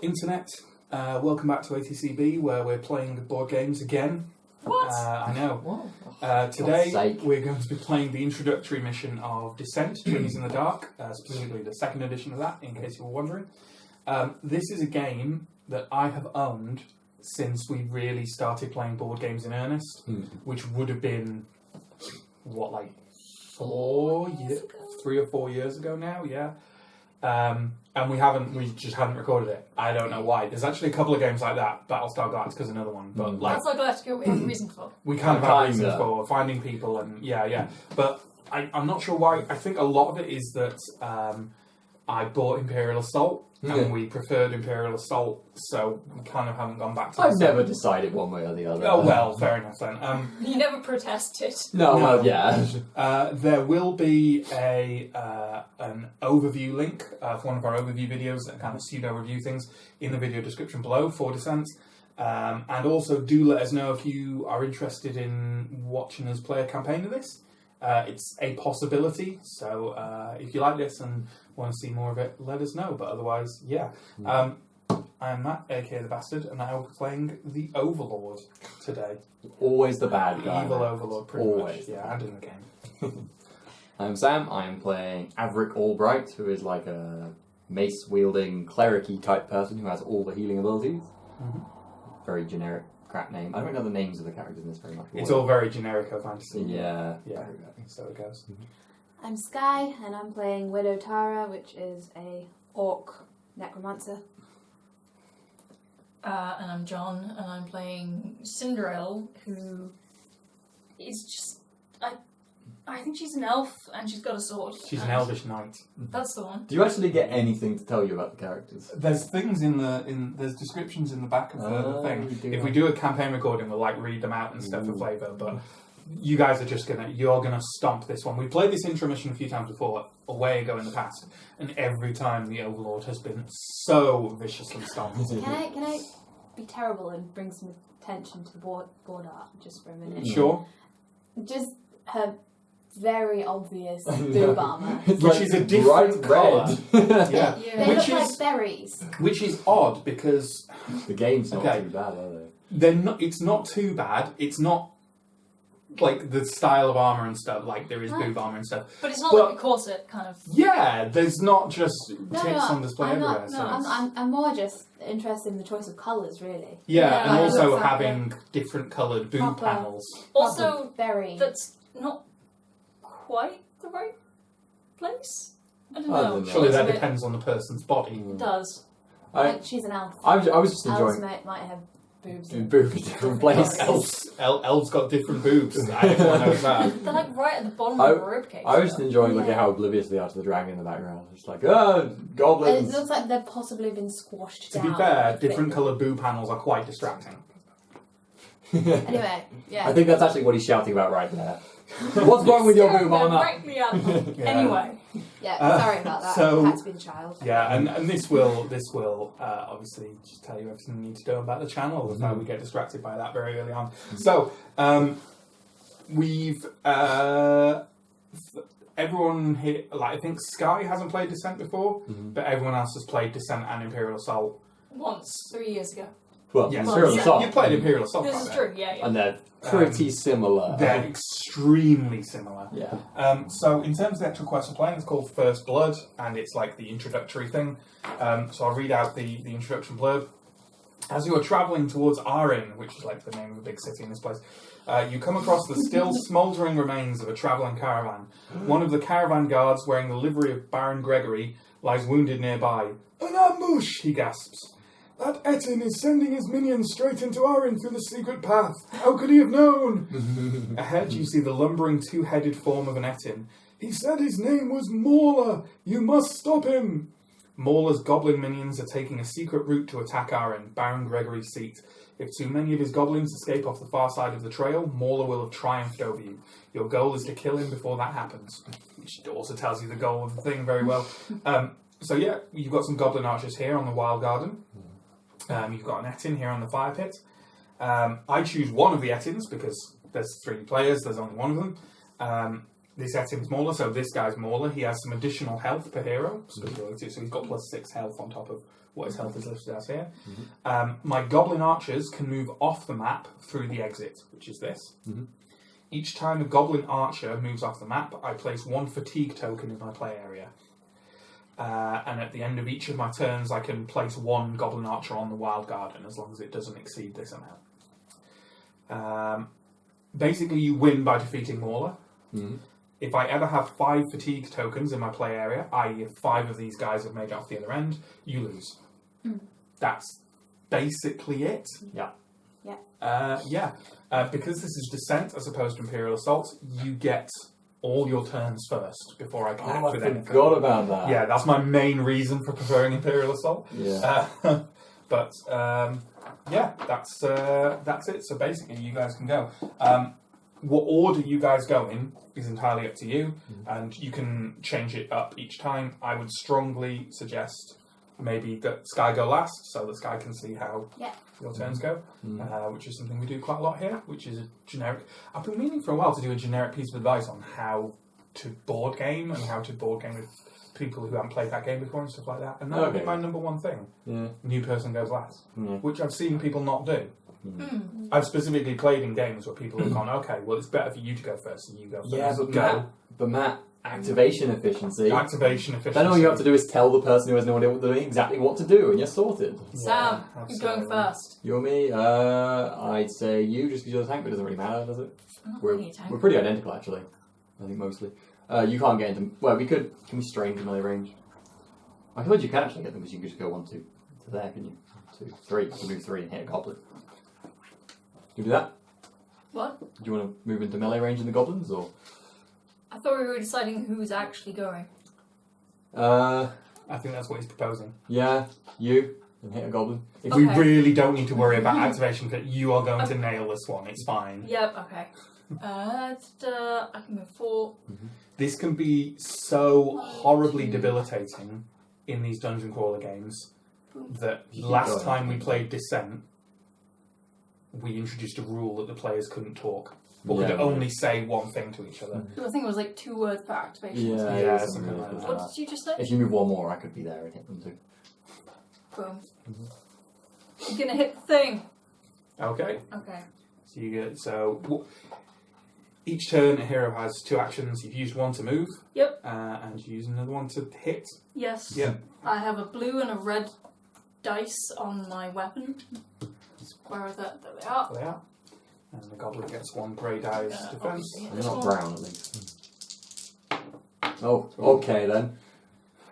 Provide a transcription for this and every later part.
Internet, welcome back to ATCB, where we're playing board games again. What? I know. What? Today we're going to be playing the introductory mission of Descent, Twinnies in the Dark, specifically the second edition of that, in case you were wondering. This is a game that I have owned since we really started playing board games in earnest, which would have been, what, like 3 or 4 years ago now, yeah. And we just hadn't recorded it. I don't know why. There's actually a couple of games like that. Battlestar Galactica's another one, but like Battlestar Galactica, we have a reason for. We kind of have reasons for finding people, and yeah. But I'm not sure why. I think a lot of it is that I bought Imperial Assault, and we preferred Imperial Assault, so we kind of haven't gone back to. I've never decided one way or the other. Oh well, fair enough then. You never protested. No, well, yeah. There will be an overview link for one of our overview videos that kind of pseudo review things in the video description below for Descent. And also do let us know if you are interested in watching us play a campaign of this. It's a possibility, so if you like this and want to see more of it, let us know. But otherwise, yeah. I'm Matt, aka The Bastard, and I will be playing the Overlord today. Always the bad guy. Evil Overlord, pretty Always. much. Yeah, and in the game. I'm Sam. I'm playing Averick Albright, who is like a mace-wielding, cleric-y type person who has all the healing abilities. Very generic crap name. I don't know the names of the characters in this very much. It's all very generic of fantasy. Yeah. Yeah, so it goes. I'm Sky, and I'm playing Widow Tara, which is a orc necromancer. And I'm John, and I'm playing Cinderelle, who is just... I think she's an elf, and she's got a sword. She's an elvish knight. That's the one. Do you actually get anything to tell you about the characters? There's things there's descriptions in the back of the thing. If we do a campaign recording, we'll like read them out and stuff for flavour, but you guys are just you're gonna stomp this one. We played this intro mission a few times before, a way ago in the past, and every time the Overlord has been so viciously stomped. Can I be terrible and bring some attention to the board art just for a minute? Sure. Just her very obvious boob armour. Which is a different colour. Yeah. They look like berries. Which is odd because the game's not too bad, are they? It's not too bad. It's not like the style of armour and stuff, like there is boob armour and stuff. But it's not like a corset, kind of. Yeah, there's not just tits on display everywhere. I'm more just interested in the choice of colours, really. Yeah, and also having different coloured boob panels. Also, very. That's not quite the right place? I don't know. Surely that depends on the person's body. It does. She's an elf. I was just enjoying... Elves might have boobs. Boobs in different places. Elves got different boobs. I didn't know that. They're like right at the bottom of the ribcage. I was just enjoying looking at how oblivious they are to the dragon in the background. It's like, goblins. It looks like they've possibly been squashed down. To be fair, different coloured boob panels are quite distracting. Anyway, yeah. I think that's actually what he's shouting about right there. What's wrong with your boob armour? Directly at them. Anyway. Yeah, sorry about that. So, I had to be the child. Yeah, and this will obviously just tell you everything you need to know about the channel, of how we get distracted by that very early on. So, we've everyone here, like I think Sky hasn't played Descent before, but everyone else has played Descent and Imperial Assault. Once, 3 years ago. Well, yes, Imperial Assault. You played Imperial Assault. This is true, yeah. And they're pretty similar. They're extremely similar. Yeah. So in terms of the actual quest we're playing, it's called First Blood, and it's like the introductory thing. So I'll read out the introduction blurb. As you are travelling towards Arin, which is like the name of a big city in this place, you come across the still smouldering remains of a travelling caravan. One of the caravan guards, wearing the livery of Baron Gregory, lies wounded nearby. An ambush, he gasps. That Etin is sending his minions straight into Arin through the secret path. How could he have known? Ahead you see the lumbering two-headed form of an Etin. He said his name was Mauler. You must stop him. Mauler's goblin minions are taking a secret route to attack Arin, Baron Gregory's seat. If too many of his goblins escape off the far side of the trail, Mauler will have triumphed over you. Your goal is to kill him before that happens. Which also tells you the goal of the thing very well. So yeah, you've got some goblin archers here on the Wild Garden. You've got an Etin here on the fire pit. I choose one of the Etins because there's 3 players, there's only one of them. This Etin's Mauler, so this guy's Mauler. He has some additional health per hero, so he's got +6 health on top of what his health is listed as here. My goblin archers can move off the map through the exit, which is this. Each time a goblin archer moves off the map, I place 1 fatigue token in my play area. And at the end of each of my turns, I can place 1 goblin archer on the wild garden, as long as it doesn't exceed this amount. Basically, you win by defeating Mauler. If I ever have 5 fatigue tokens in my play area, i.e. if 5 of these guys have made it off the other end, you lose. That's basically it. Because this is Descent as opposed to Imperial Assault, you get all your turns first before I connect with anything. I forgot about that. Yeah, that's my main reason for preferring Imperial Assault. Yeah. That's it. So basically, you guys can go. What order you guys go in is entirely up to you, and you can change it up each time. I would strongly suggest maybe that Sky go last, so that Sky can see how your turns go, which is something we do quite a lot here, which is a generic... I've been meaning for a while to do a generic piece of advice on how to board game and how to board game with people who haven't played that game before and stuff like that. And that would be my number one thing. New person goes last, which I've seen people not do. I've specifically played in games where people have gone, okay, well, it's better for you to go first, so you go first. Yeah, but Matt, activation efficiency. Then all you have to do is tell the person who has no idea what they're doing exactly what to do, and you're sorted. Sam, who's going first? You or me? I'd say you, just because you're the tank, but it doesn't really matter, does it? I'm not really a tank. We're pretty identical, actually. I think mostly. You can't get into... Well, we could... Can we strain to melee range? I feel like you can actually get them, because you can just go 1, 2 to there, can you? 2, 3. You can move 3 and hit a goblin. You do that? What? Do you want to move into melee range in the goblins, or...? I thought we were deciding who's actually going. I think that's what he's proposing. Yeah, you, and hit a goblin. If we really don't need to worry about activation, that you are going to nail this one, it's fine. Yep, okay. I can move 4. This can be so horribly debilitating in these dungeon crawler games that last time we played Descent, we introduced a rule that the players couldn't talk. Or could only say one thing to each other. I think it was like 2 words per activation. Yeah, something like that. What did you just say? If you move 1 more, I could be there and hit them too. Boom. You're gonna hit the thing. Okay. Okay. So you get each turn a hero has 2 actions. You've used 1 to move. Yep. And you use another 1 to hit. Yes. Yep. I have a blue and a red dice on my weapon. Where are they? There they are. There they are. And the goblin gets 1 grey dice defense. They're not brown, at least. Oh, okay then.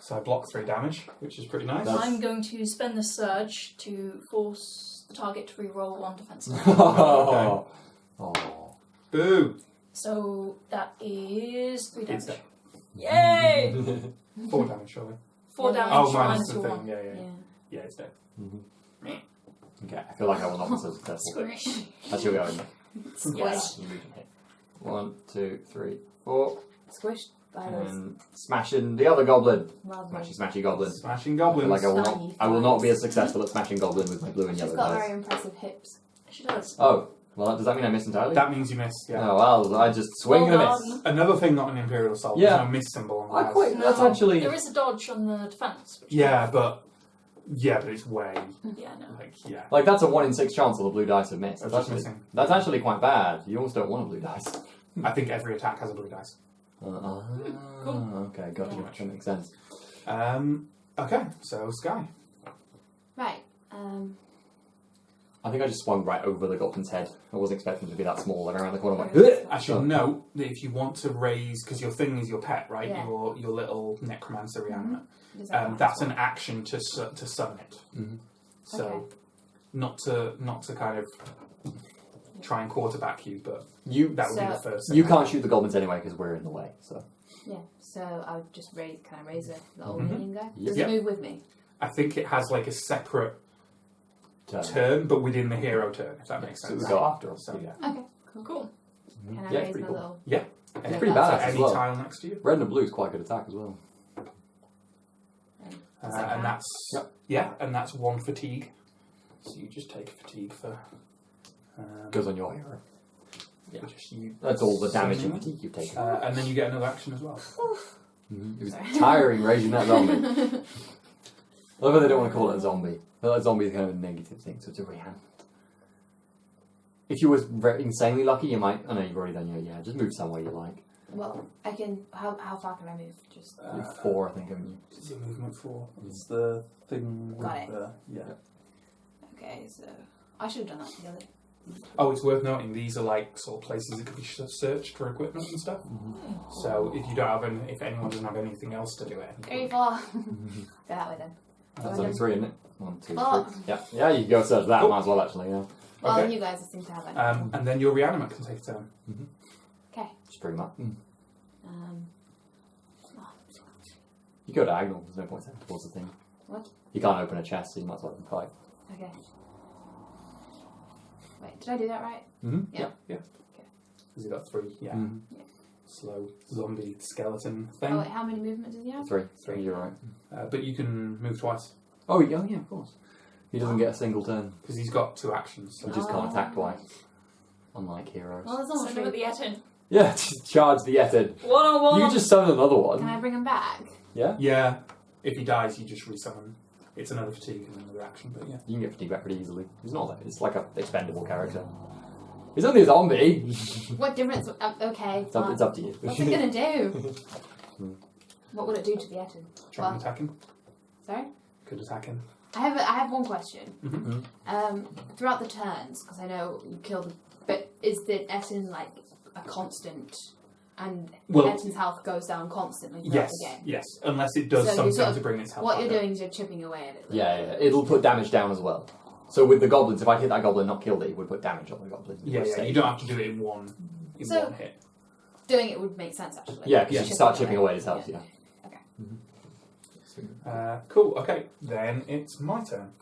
So I block 3 damage, which is pretty nice. I'm going to spend the surge to force the target to reroll 1 defense. Oh. Boo! So that is 3 damage. It's dead. Yay! 4 damage, surely. 4 damage Oh, minus minus the your thing. 1. Yeah, it's dead. Okay, I feel like I will not be so successful. Squish. That's your going. Yes. You move and hit. 1, 2, 3, 4. Squished by those. And smashing the other goblin. Lovely. Smashy goblin. Smashing I feel goblins. like I will not be as Shiny successful at smashing goblin with my blue and She's yellow got dice. very impressive hips. She does. Oh, well, does that mean I miss entirely? That means you missed, yeah. Oh, well, I just swing and Well a miss. done. Another thing not an Imperial Assault. Yeah. There's no miss symbol on the I dice. quite. That's No, actually. There is a dodge on the defense. Yeah, but it's way, Yeah, no. Like, that's a 1 in 6 chance of the blue dice have missed. That's That's just actually, missing. that's actually quite bad. You almost don't want a blue dice. I think every attack has a blue dice. Okay, gotcha. That makes sense. Okay, so Sky. Right. I think I just swung right over the goblin's head. I wasn't expecting it to be that small. Like, around the corner, I went, I should note that if you want to raise, because your thing is your pet, right? Yeah. Your little necromancer reanimate. Does That's an action to summon it. So, not to kind of try and quarterback you, but that would be the first thing. You can't shoot the goblins anyway because we're in the way. So Yeah, so I would just raise the old minion guy. Yep. Does it move with me? I think it has like a separate turn. turn, but within the hero turn, if that makes So sense. we go after us. So, yeah. Okay, Cool. Can I Yeah, raise pretty my cool. little... It's pretty Yeah, badass as Any well. tile next to you. Red and blue is quite a good attack as well. Does that And count? that's and that's 1 fatigue. So you just take fatigue for. Goes on your hero. Yeah. That's all the damage and Summoning fatigue you've taken. and then you get another action as well. It was tiring raising that zombie. Although they don't want to call it a zombie. I feel like zombie is kind of a negative thing, so it's a reanimator. If you was insanely lucky, you might. I know you've already done your. Yeah, just move somewhere you like. Well, I can. How far can I move? Just. You're 4, I think, haven't you? It's a movement 4. It's the thing with Got it. the... Yeah. Okay, so I should have done that together. Oh, it's worth noting, these are like sort of places that could be searched for equipment and stuff. So if you don't have if anyone doesn't have anything else to do it. Very far. Go that way then. That's only 3, isn't it? 1, 2, 3. Oh. Yeah, you can go search that. Cool. Might as well, actually, yeah. Well, Okay. you guys seem to have it. And then your reanimate can take a turn. Okay. Just bring them up. Oh, You go diagonal, there's no point saying towards the thing. What? You can't open a chest, so you might as well let them fight. okay. Wait, did I do that right? Yeah. Okay. Because you've got 3, yeah. Yeah. Slow zombie skeleton thing. Oh wait, how many movements does he have? 3. 3. You're right. But you can move twice. Oh, yeah, of course. He doesn't get a single turn. Because he's got 2 actions. So. You just can't attack twice. Unlike heroes. Well, there's not Send him at much. the Etten. Yeah, just charge the Etid. 1-on-1. You can just summon another one. Can I bring him back? Yeah? Yeah. If he dies, you just resummon. It's another fatigue and another action, but yeah. You can get fatigue back pretty easily. He's not that. It's like a expendable character. He's only a zombie. What difference? Okay. It's up to you. What's it gonna do? What would it do to the Etten? Try and attack him. Sorry. Could attack him. I have one question. Mm-hmm. Throughout the turns, because I know you killed, but is the Etten like a constant, and Well- Etten's health goes down constantly throughout Yes, the game? yes. Unless it does So you something sort of- to bring its health What back you're up. doing is you're chipping away at it. Yeah. It'll put damage down as well. So with the goblins, if I hit that goblin and not killed it, it would put damage on the goblin. Yeah, you don't have to do it in one So- one hit. Doing it would make sense actually. Yeah, because Yeah. you can start chipping away at his health, yeah. Cool, okay. Then it's my turn.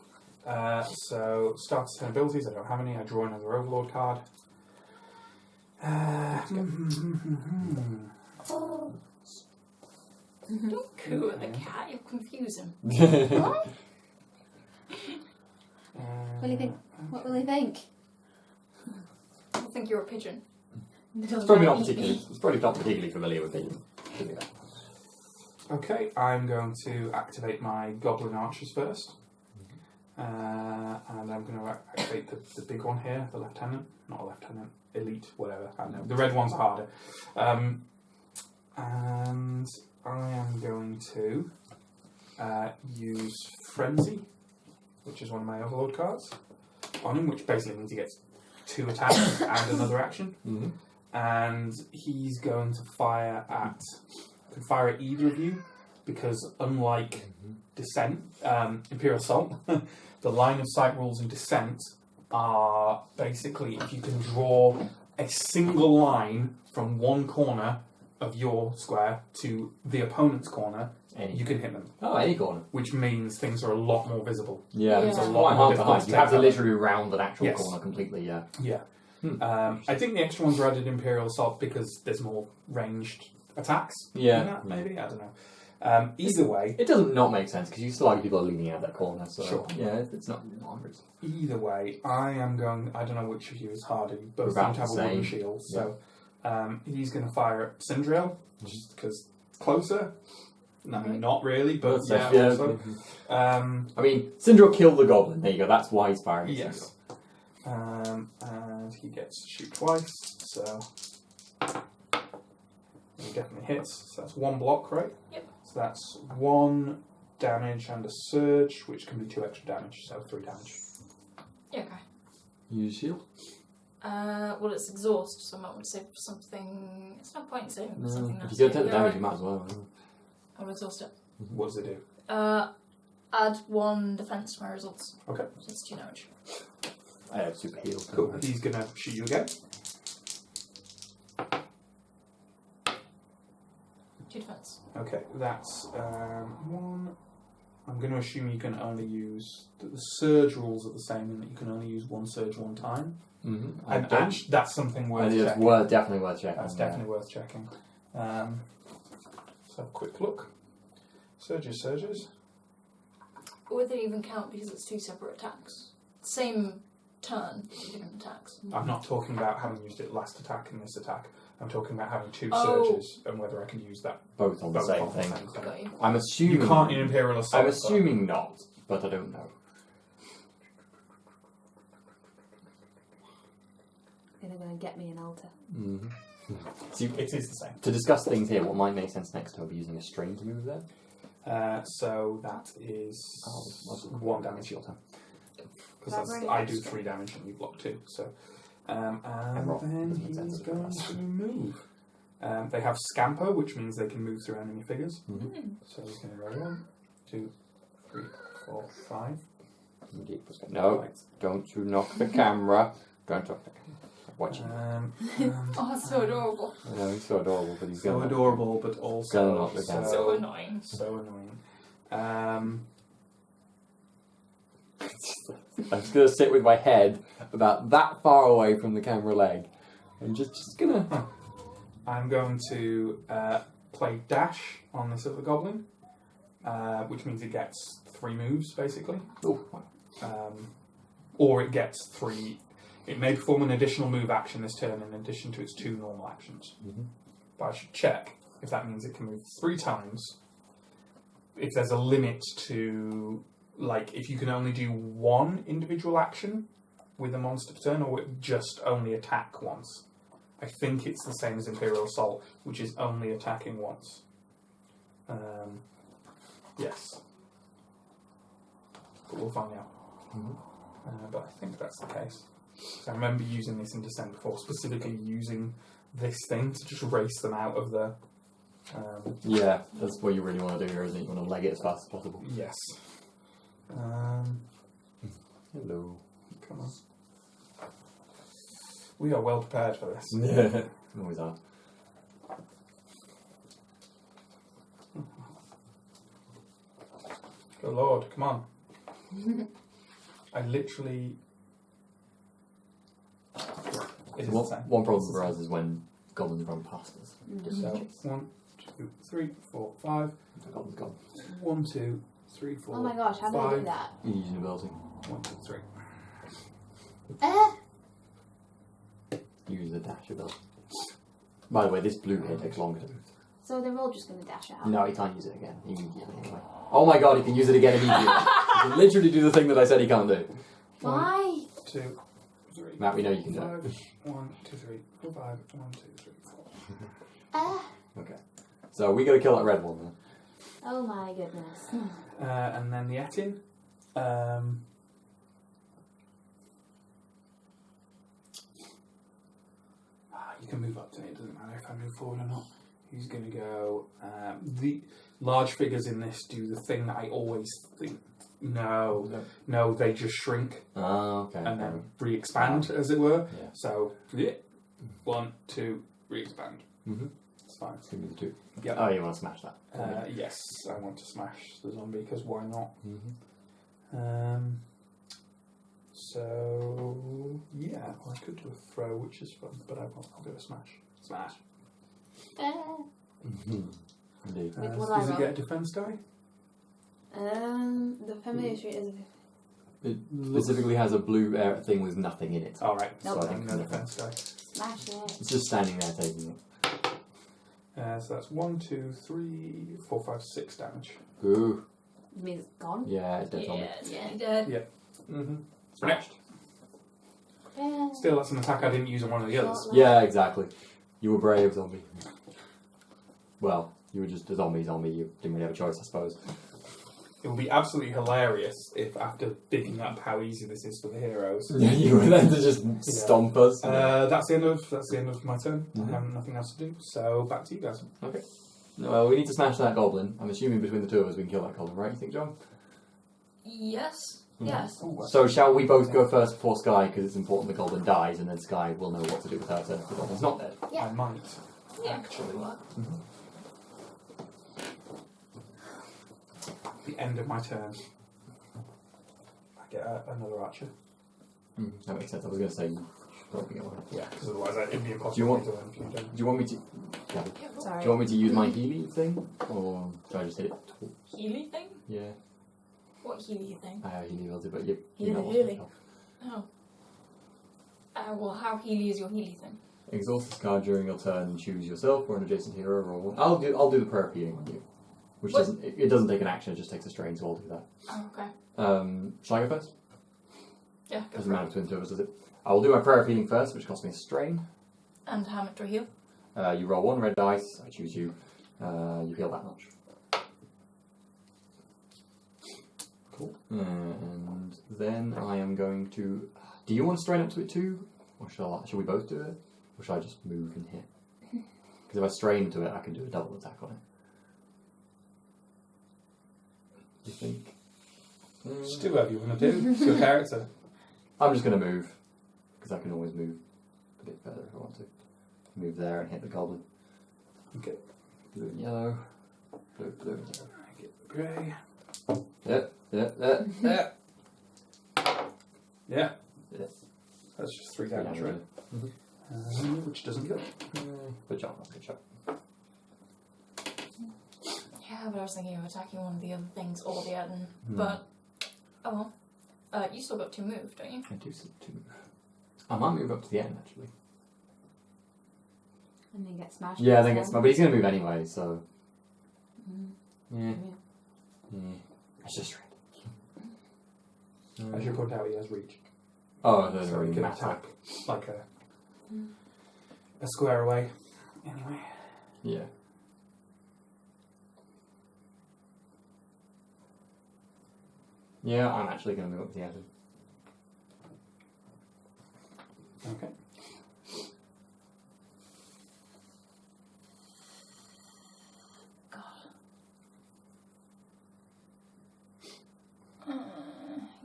So, starter turn abilities, I don't have any. I draw another Overlord card. Don't coo at the cat, you'll confuse him. What? What do you think? What will he think? I think you're a pigeon. It's probably not particularly. It's probably not particularly familiar with people. Okay, I'm going to activate my Goblin Archers first. And I'm going to activate the big one here, the Lieutenant. Not a Lieutenant, Elite, whatever. I don't know. The red ones are harder. And I am going to use Frenzy, which is one of my Overlord cards, on him, which basically means he gets 2 attacks and another action. And he's going to fire at either of you, because unlike Descent, Imperial Assault, the line of sight rules in Descent are basically if you can draw a single line from one corner of your square to the opponent's corner, you can hit them. Oh, any corner. Which means things are a lot more visible. Yeah, Yeah. it's It's a a lot lot hard to difficult hide. to You have to take literally round an actual Yes. corner completely, yeah. Yeah. I think the extra ones are added in Imperial Assault because there's more ranged attacks. Yeah. in that, maybe? I don't know. Either way, It doesn't not make sense, because you still have people are leaning out that corner, so... Sure. Yeah, it's not hundreds. either way, I am going. I don't know which of you is harder. You both We're seem about to have the a wooden same. shield, so he's going to fire at Sindriel, just because closer. I mean, not really, but yeah. Also. I mean, Syndra killed the goblin. There you go. That's why he's firing. at Yes. And he gets to shoot twice, so he definitely hits. So that's 1 block, right? Yep. So that's 1 damage and a surge, which can be 2 extra damage, so 3 damage. Yeah, okay. Syndra. Use shield. Well, it's exhaust, so I might want to save for something. It's no point in saving for something If nasty. you're going to take the Yeah, damage, you right. might as well. I'll exhaust it. What does it do? Add 1 defense to my results. Okay. So it's 2 damage. I have super heal. Cool. He's going to shoot you again. 2 defense. Okay, that's 1. I'm going to assume you can only use... The surge rules are the same in that you can only use 1 surge 1 time. I And don't. that's something worth It's checking. definitely worth checking. That's definitely worth checking. Let's have a quick look. Surges. Would they even count because it's 2 separate attacks? Same turn, 2 different attacks. I'm not talking about having used it last attack and this attack. I'm talking about having 2 Oh. surges and whether I can use that Both on the both same on the thing. same thing. Got you. I'm assuming. You can't in Imperial Assault. I'm assuming not, but I don't know. They're going to get me an altar. Mm-hmm. So it is the same. To discuss things here, what might make sense next to be using a string to move there. So that is Oh, 1 damage your turn. Because I do 3 damage and you block 2. So, and rock. then Doesn't make sense he's as going well. to move. They have Scamper, which means they can move through enemy figures. Mm-hmm. So he's going to roll 1, 2, 3, 4, 5. No, Right. don't you knock the camera. Don't knock the camera. Watch him. Oh, that's so adorable. I know, he's so adorable, but he's So gonna adorable, but Gonna also knock the camera. So annoying. So annoying. I'm just gonna sit with my head about that far away from the camera leg. I'm just gonna. I'm going to play Dash on this other goblin, which means it gets 3 moves, basically. Oh, Or it gets 3... It may perform an additional move action this turn in addition to its 2 normal actions. Mhm. But I should check if that means it can move 3 times. If there's a limit to... Like, if you can only do 1 individual action with a monster per turn, or just only attack once. I think it's the same as Imperial Assault, which is only attacking once. Yes. But we'll find out. Mhm. But I think that's the case. So I remember using this in Descent before, specifically using this thing to just race them out of the... yeah, that's what you really want to do here, isn't it? You want to leg it as fast as possible. yes. Hello. Come on. We are well prepared for this. Yeah, always are. Good lord, come on. I literally... It is the same. One problem for us is when goblins run past us. So, 1, 2, 3, 4, 5. The goblin's gone. 1, 2, 3, 4. Oh my gosh, how do I do 5. that? You use an ability. 1, 2, 3. Use a dash ability. By the way, this blue here takes longer to move. So they're all just going to dash out. No, he can't use it again immediately anyway. Oh my god, he can use it again immediately. He can literally do the thing that I said he can't do. Why? 2, 3. Matt, we know you can do 5, it. 1, 2, 3, 4, 5. 1, 2, 3, 4. Okay. So we gotta kill that red one then. Oh my goodness. And then the Etin. You can move up to it, it doesn't matter if I move forward or not. He's going to go... the large figures in this do the thing that I always think... No, they just shrink Oh, okay. and then re-expand, as it were. Yeah. So, yeah. 1, 2, re-expand. Mm-hmm. It's fine. Give me the 2. Yep. Oh, you want to smash that? Yes, I want to smash the zombie, because why not? Mm-hmm. So, yeah, I could do a throw, which is fun, but I won't. I'll do a smash. Smash. Indeed. Wait, what do I Does it roll? get a defense die? The familiar is... It specifically has a blue thing with nothing in it. Alright, Nope. so I think no defense die. Smash it. It's just standing there taking it. So that's 1, 2, 3, 4, 5, 6 damage. Ooh. It means it's gone. Yeah, it's dead zombie. Yeah, it's nearly dead. Mm-hmm. Smashed. Yeah. Still, that's an attack I didn't use on one of the others. Yeah, exactly. You were brave, zombie. Well, you were just a zombie. You didn't really have a choice, I suppose. It would be absolutely hilarious if, after digging up how easy this is for the heroes, You were then to just stomp us. that's the end of my turn. Mhm. I have nothing else to do. So back to you guys. Okay. Well, we need to smash that goblin. I'm assuming between the two of us we can kill that goblin, right? You think, John? Yes. Mhm. Yes. So shall we both go first before Sky, because it's important the goblin dies, and then Sky will know what to do with her turn if the goblin's not dead. Yeah. I might. Yeah. Actually. The end of my turn. I get another archer. That makes sense. I was going to say you should probably get one. Yeah, because otherwise it'd be impossible Do you want- to win if you don't. Do you want me to? Yeah. Sorry. Do you want me to use my Healy thing, or should I just hit it? Healy thing? Yeah, What Healy thing? I have Healy ability, but you Healy, know what Healy. myself. Oh. Well, how Healy is your Healy thing? Exhaust this card during your turn and choose yourself or an adjacent hero. Roll one. I'll do the prayer of healing on you, which What? doesn't it doesn't take an action. It just takes a strain, so I'll do that. Oh, okay. Shall I go first? Yeah, go Doesn't for matter it. between the two of us, does it? I will do my prayer of healing first, which costs me a strain. And how much do I heal? You roll 1 red dice. I choose you. You heal that much. Cool. And then I am going to. Do you want to strain up to it too, or shall we both do it, or shall I just move and hit? Because if I strain to it, I can do a double attack on it. Do you think? Just do whatever you want to do. It's your character. I'm just going to move, because I can always move a bit further if I want to. Move there and hit the goblin. Okay. Blue and yellow. Blue, blue and yellow. I get the grey. Yep. Yeah. Yeah. Yeah. That's just 3 damage, right? Which doesn't kill. Good job, good job. Yeah, but I was thinking of attacking one of the other things or the other. But, oh well. You still got 2 move, don't you? I do see 2 move. I might move up to the end, actually. And then get smashed. Yeah, I think it's... But he's going to move anyway, so... Mm. Yeah. It's just right. As you point out, he has reach. Oh, that's So already he can matter. attack like a square away. Anyway. Yeah. Yeah, I'm actually going to move up to the end. Okay. God.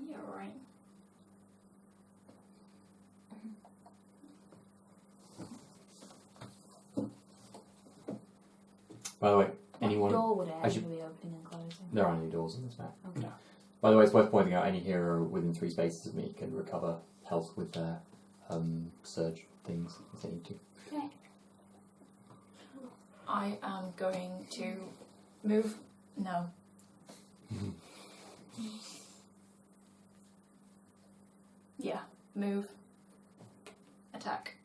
You're right. By the way, What anyone... door would it I should- actually be opening and closing? There aren't any doors in this map. Okay. No. By the way, it's worth pointing out any hero within 3 spaces of me can recover health with their surge things if they need to. Okay. I am going to move. No. Yeah. Move. Attack.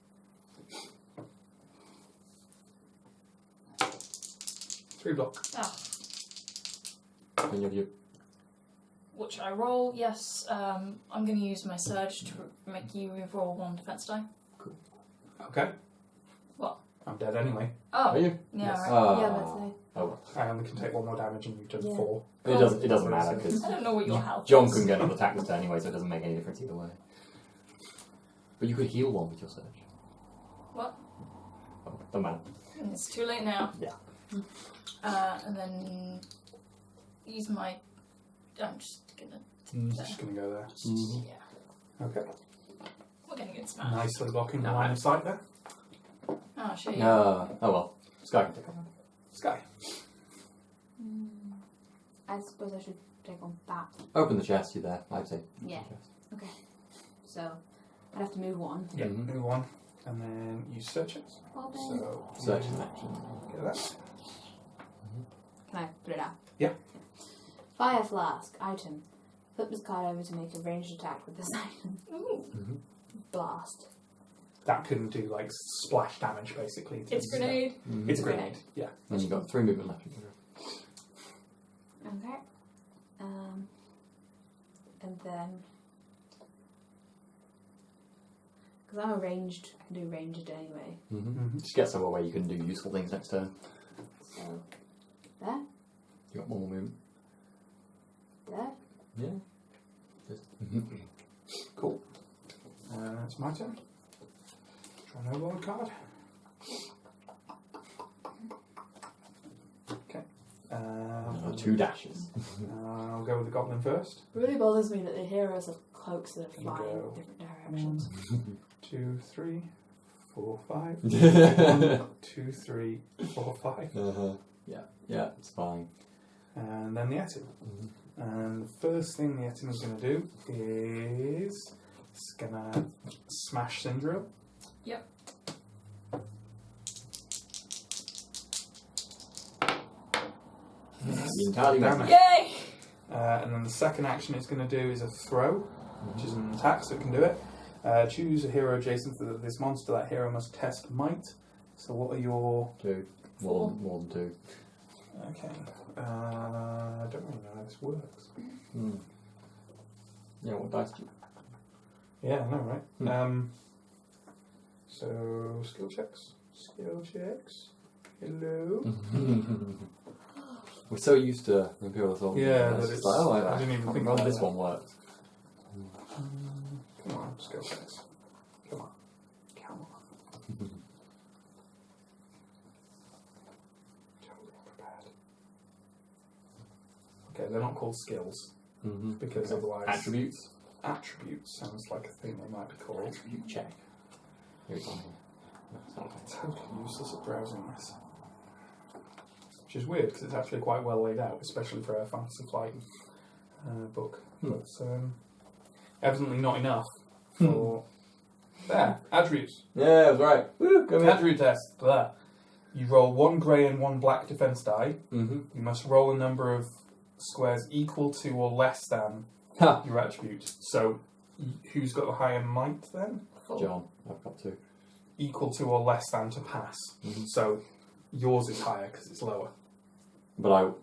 3 block. Ah. Any of you? What should I roll? Yes. I'm going to use my surge to make you roll 1 defense die. Okay. What? I'm dead anyway. Oh. Are you? Yeah, Yes. right. Yeah, that's it. Oh, well. I only can take 1 more damage and you've done Yeah. 4. It doesn't matter because I don't know what your health John is. couldn't get another attack this turn anyway, so it doesn't make any difference either way. But you could heal 1 with your surge. What? Oh, don't matter. It's too late now. Yeah. And then use my. I'm just gonna. Just going to go there. Yeah. Okay. We're gonna get smashed. Nicely blocking the No. line of sight there. Oh shit. Oh well. Sky can take on Sky. I suppose I should take on that. Open the chest, you're there, I'd say. Yeah. Open the chest. So I'd have to move 1. Yeah, Mhm. move on. And then use searches. Open. So, Search is an action. get that. Can I put it out? Yeah. Fire flask item. Flip this card over to make a ranged attack with this item. Ooh. Blast. That can do like splash damage basically. It's grenade. Mm-hmm. It's a grenade, yeah. And you've got 3 movement left. Okay. And then, because I'm a ranged, I can do ranged anyway. Mm-hmm. Just get somewhere where you can do useful things next turn. So there, You got 1 more movement. there. Yeah. Just Cool. It's my turn. Try no wild card. Okay. 2 dashes. I'll go with the goblin first. It really bothers me that the heroes have cloaks that There you fly in go. different directions. 2, 3, 4, 5. 1, 2, 3, 4, 5. Yeah, it's fine. And then the Etin. And the first thing the Etin is going to do is it's going to smash Syndrome. Yep. The entirely Damage. Yay! And then the second action it's going to do is a throw, which is an attack, so it can do it. Choose a hero adjacent to this monster. That hero must test might. So what are your... 2. More than 2. Okay. I don't really know how this works. Yeah, what dice do you... Yeah, I know, right? Hmm. So, skill checks. Skill checks. Hello? We're so used to Imperial Assault. Yeah, it's that just it's... like, oh, I didn't even think well, about this that. one works. Come on, skill checks. Come on. Come on. Totally unprepared. Okay, they're not called skills, because otherwise... Attributes? Attributes sounds like a thing they might be called. Attribute check. Here it's on here. No, it's not. Totally useless at browsing this. Which is weird, because it's actually quite well laid out, especially for a Fantasy Flight book. But evidently not enough for... There, attributes. Yeah, that's right. Woo, go ahead. Attribute test. There. You roll 1 grey and 1 black defense die. You must roll a number of squares equal to or less than your attribute. So, who's got the higher might then? John, I've got 2. Equal to or less than to pass. So, yours is higher because it's lower. But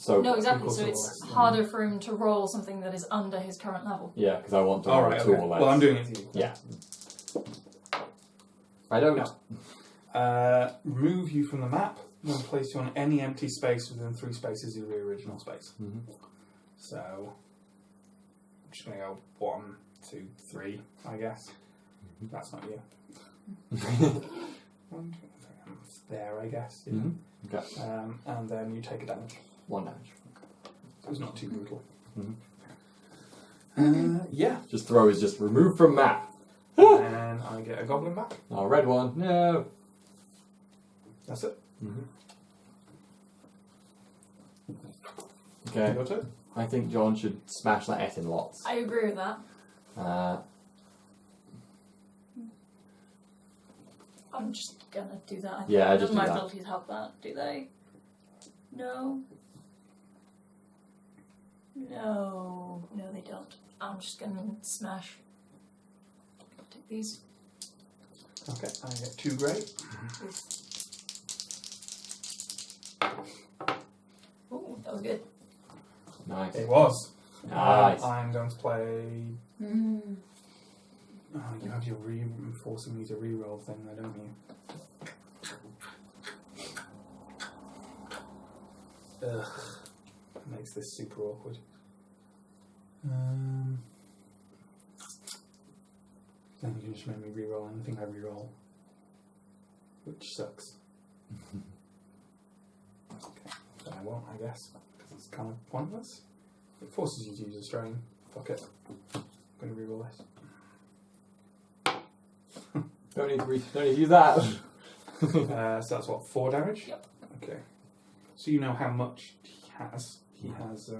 No, exactly. equal So to it's or less than. harder for him to roll something that is under his current level. yeah, because I want to All roll right, 2 okay. or less. Well, I'm doing it to you. Yeah. I don't. No. Remove you from the map and place you on any empty space within 3 spaces of the original space. So, I'm just going to go 1, 2, 3, I guess. That's not you. 1, 2, 3. It's there, I guess. Yeah. Okay. And then you take a damage. 1 damage. So it's not too brutal. Mhm. Yeah. Just throw is just removed from map. And I get a goblin back. Oh, red one. No. That's it. Okay. Your turn. I think John should smash that S in lots. I agree with that. I'm just gonna do that. I think Yeah, none just of my do that. abilities help that, do they? No. No, they don't. I'm just gonna smash. Take these. Okay, I get 2 grey. Ooh, that was good. Nice. It was. Nice. I'm going to play. Oh, you have your forcing me to re-roll thing there, don't you? Ugh. That makes this super awkward. Then you can just make me re-roll anything I re-roll. Which sucks. Okay, then I won't, I guess. Because it's kind of pointless. It forces you to use a strain. Fuck it. I'm going to re-roll this. Don't need to use that. So that's what, 4 damage? Yep. Okay. So you know how much he has. He has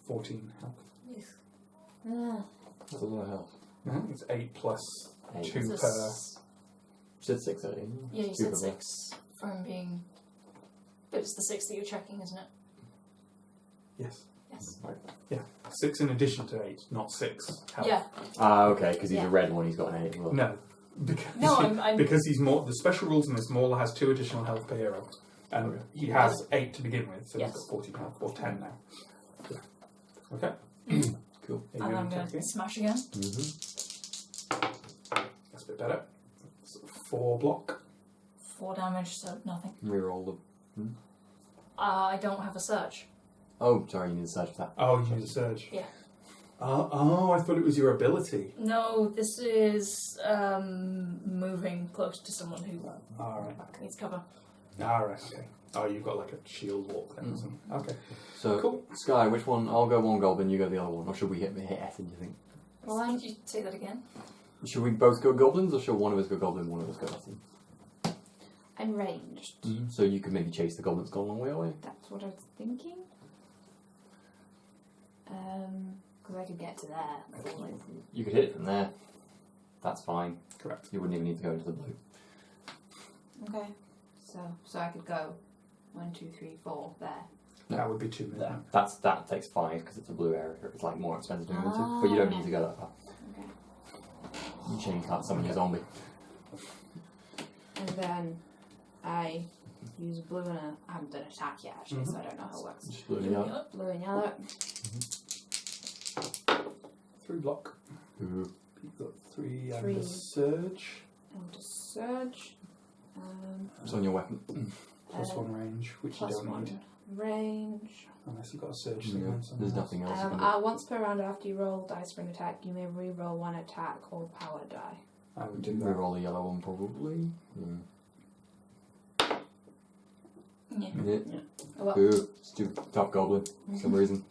14 health. Yes. That's a lot of health. It's 8 plus 8. 2 Is per. this- You said 6 earlier. Yeah, you Two said per 6 from being. But it's the 6 that you're checking, isn't it? Yes. Yes. Right. Yeah. 6 in addition to 8, not 6 health. Yeah. Ah, okay, because he's Yeah. a red one, he's got an 8 as well. No. Because, No, I'm- because he's more. The special rules in this, Mauler has 2 additional health per hero. And Okay. he has 8 to begin with, so Yes. he's got 14 health, or 10 now. Okay. Cool. Are you And I'm gonna going attack to again? smash again. That's a bit better. So 4 block. 4 damage, so nothing. Reroll the. I don't have a surge. Oh, sorry, you need to search for that. Oh, you use a surge. Yeah. Oh, I thought it was your ability. No, this is moving close to someone who Alright. needs cover. Alright, okay. Oh, you've got like a shield walk then or something. Okay. So, Cool. Sky, which one? I'll go one goblin, you go the other one. Or should we hit S in, do you think? Well, Could you say that again? Should we both go goblins, or should one of us go goblin, one of us go S in? I'm ranged. So you could maybe chase the goblin that's gone a long way away? That's what I was thinking. Because I could get to there. You could hit it from there. That's fine. Correct. You wouldn't even need to go into the blue. Okay. So I could go 1, 2, 3, 4 there. No. That would be 2 movement. That takes 5 because it's a blue area. It's like more expensive to move into, but you don't need to go that far. Okay. You chain can't summon your zombie. And then I use blue and I haven't done attack yet actually, so I don't know how it works. Just blue and yellow. Blue and yellow. 3 block. Ooh. You've got 3 and 3. a surge. And a surge. It's on your weapon. Plus 1 range, which you Plus don't 1 need. range. Unless you've got a surge Yeah, somewhere. there's nothing else. you can do. Once per round after you roll dice for an attack, you may re-roll 1 attack or power die. I would do We that. roll the yellow one probably. Yeah. Yeah. Oh, well. Ooh, it's too tough goblin for some reason.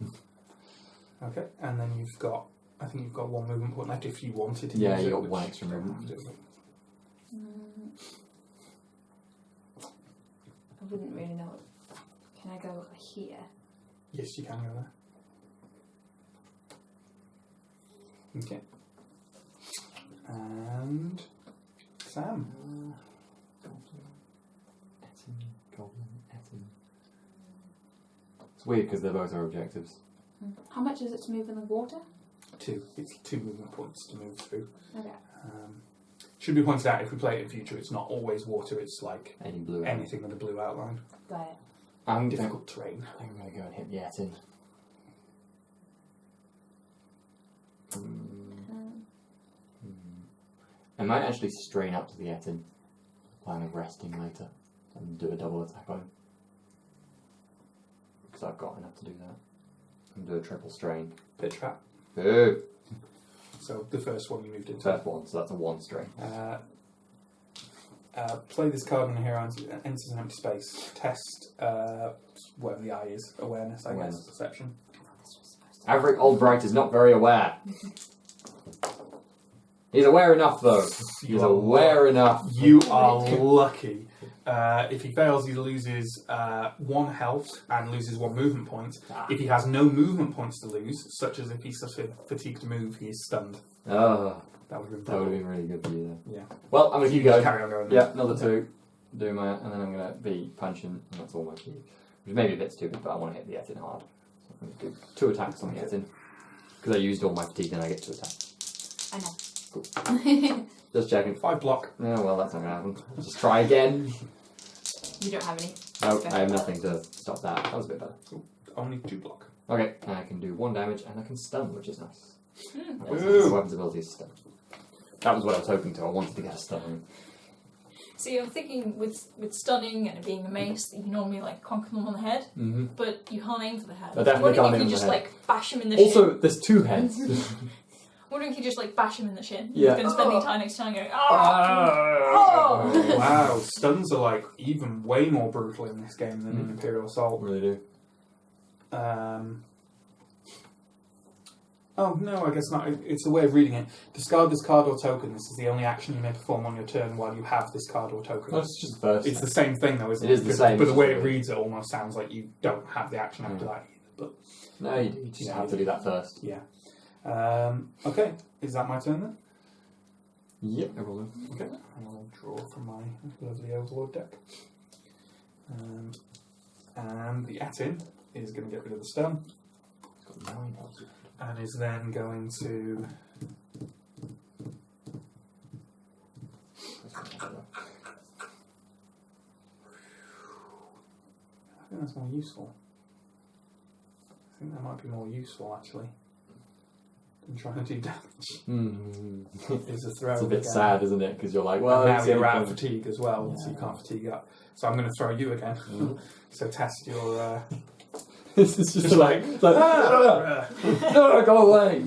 Okay, and then you've got, I think you've got 1 movement point left if you wanted to Yeah, use you it. got which 1 extra you don't movement. have to, I wouldn't really know. Can I go here? but yes, you can go there. Okay. And Sam. Goblin, It's weird because they're both our objectives. How much is it to move in the water? 2. It's 2 movement points to move through. Okay. Should be pointed out if we play it in future, it's not always water, it's like Any blue area. anything with a blue outline. Got it. I'm Difficult terrain. I think I'm going to go and hit the Etin. I might actually strain up to the Etin. Plan of resting later and do a double attack on him. Because I've got enough to do that. And do a triple strain. Pit trap. Boo! So the first one you moved into. First one, so that's a 1 strain. Play this card when a hero enters an empty space. Test whatever the eye is. Awareness, I Awareness. guess. Perception. Averick Oldbright is not very aware. He's aware enough, though. He's aware enough. You are lucky. If he fails, he loses 1 health and loses 1 movement point. If he has no movement points to lose, such as if he's such a fatigued to move, he is stunned. Oh, That would have been that would have brutal. been really good for you, then. Yeah. Well, I'm going to keep Just going. carry on going. Yeah, another 2. Do my, and then I'm going to be punching, and that's all my key. Which may be a bit stupid, but I want to hit the Etin hard. So I'm going to do 2 attacks on the Etin. Because I used all my fatigue, then I get 2 attacks. I know. Cool. Just checking. 5 block. Oh, well, that's not going to happen. I'll just try again. You don't have any. No, Okay. I have nothing to stop that. That was a bit better. Only 2 block. Okay, I can do 1 damage, and I can stun, which is nice. Ooh. My weapon's ability is stun. That was what I was hoping to. I wanted to get a stun. See, I'm thinking with stunning and it being a mace, that you normally like conk them on the head, Mm-hmm. but you can't aim for the head. I definitely I'm wondering can't if aim you for just the head. like bash him in the shin. Also, there's 2 heads. I'm wondering if you just like bash him in the shin. Yeah. He's going to spend the entire next time going, oh! Wow, stuns are like even way more brutal in this game than in Imperial Assault. Really do. Oh no, I guess not. It's a way of reading it. Discard this card or token. This is the only action you may perform on your turn while you have this card or token. Oh, it's just the first. It's the same thing though, isn't It is the same, But the it's way just it weird. reads it almost sounds like you don't have the action after that either. But No, you do. You just have to do that first. yeah. Okay, is that my turn then? Yep, no problem. Okay, I'll draw from my lovely Overlord deck. And the Atin is going to get rid of the stun. It's got 9 health. And is then going to... I think that's more useful. I think that might be more useful actually than trying to do damage. Is a throw. It's a bit again. sad, isn't it? Because you're like, well, And now it's the you're only out of point. fatigue as well, so you Yeah. can't fatigue up. So I'm going to throw you again. Mhm. So test your... This is just like, no, go away.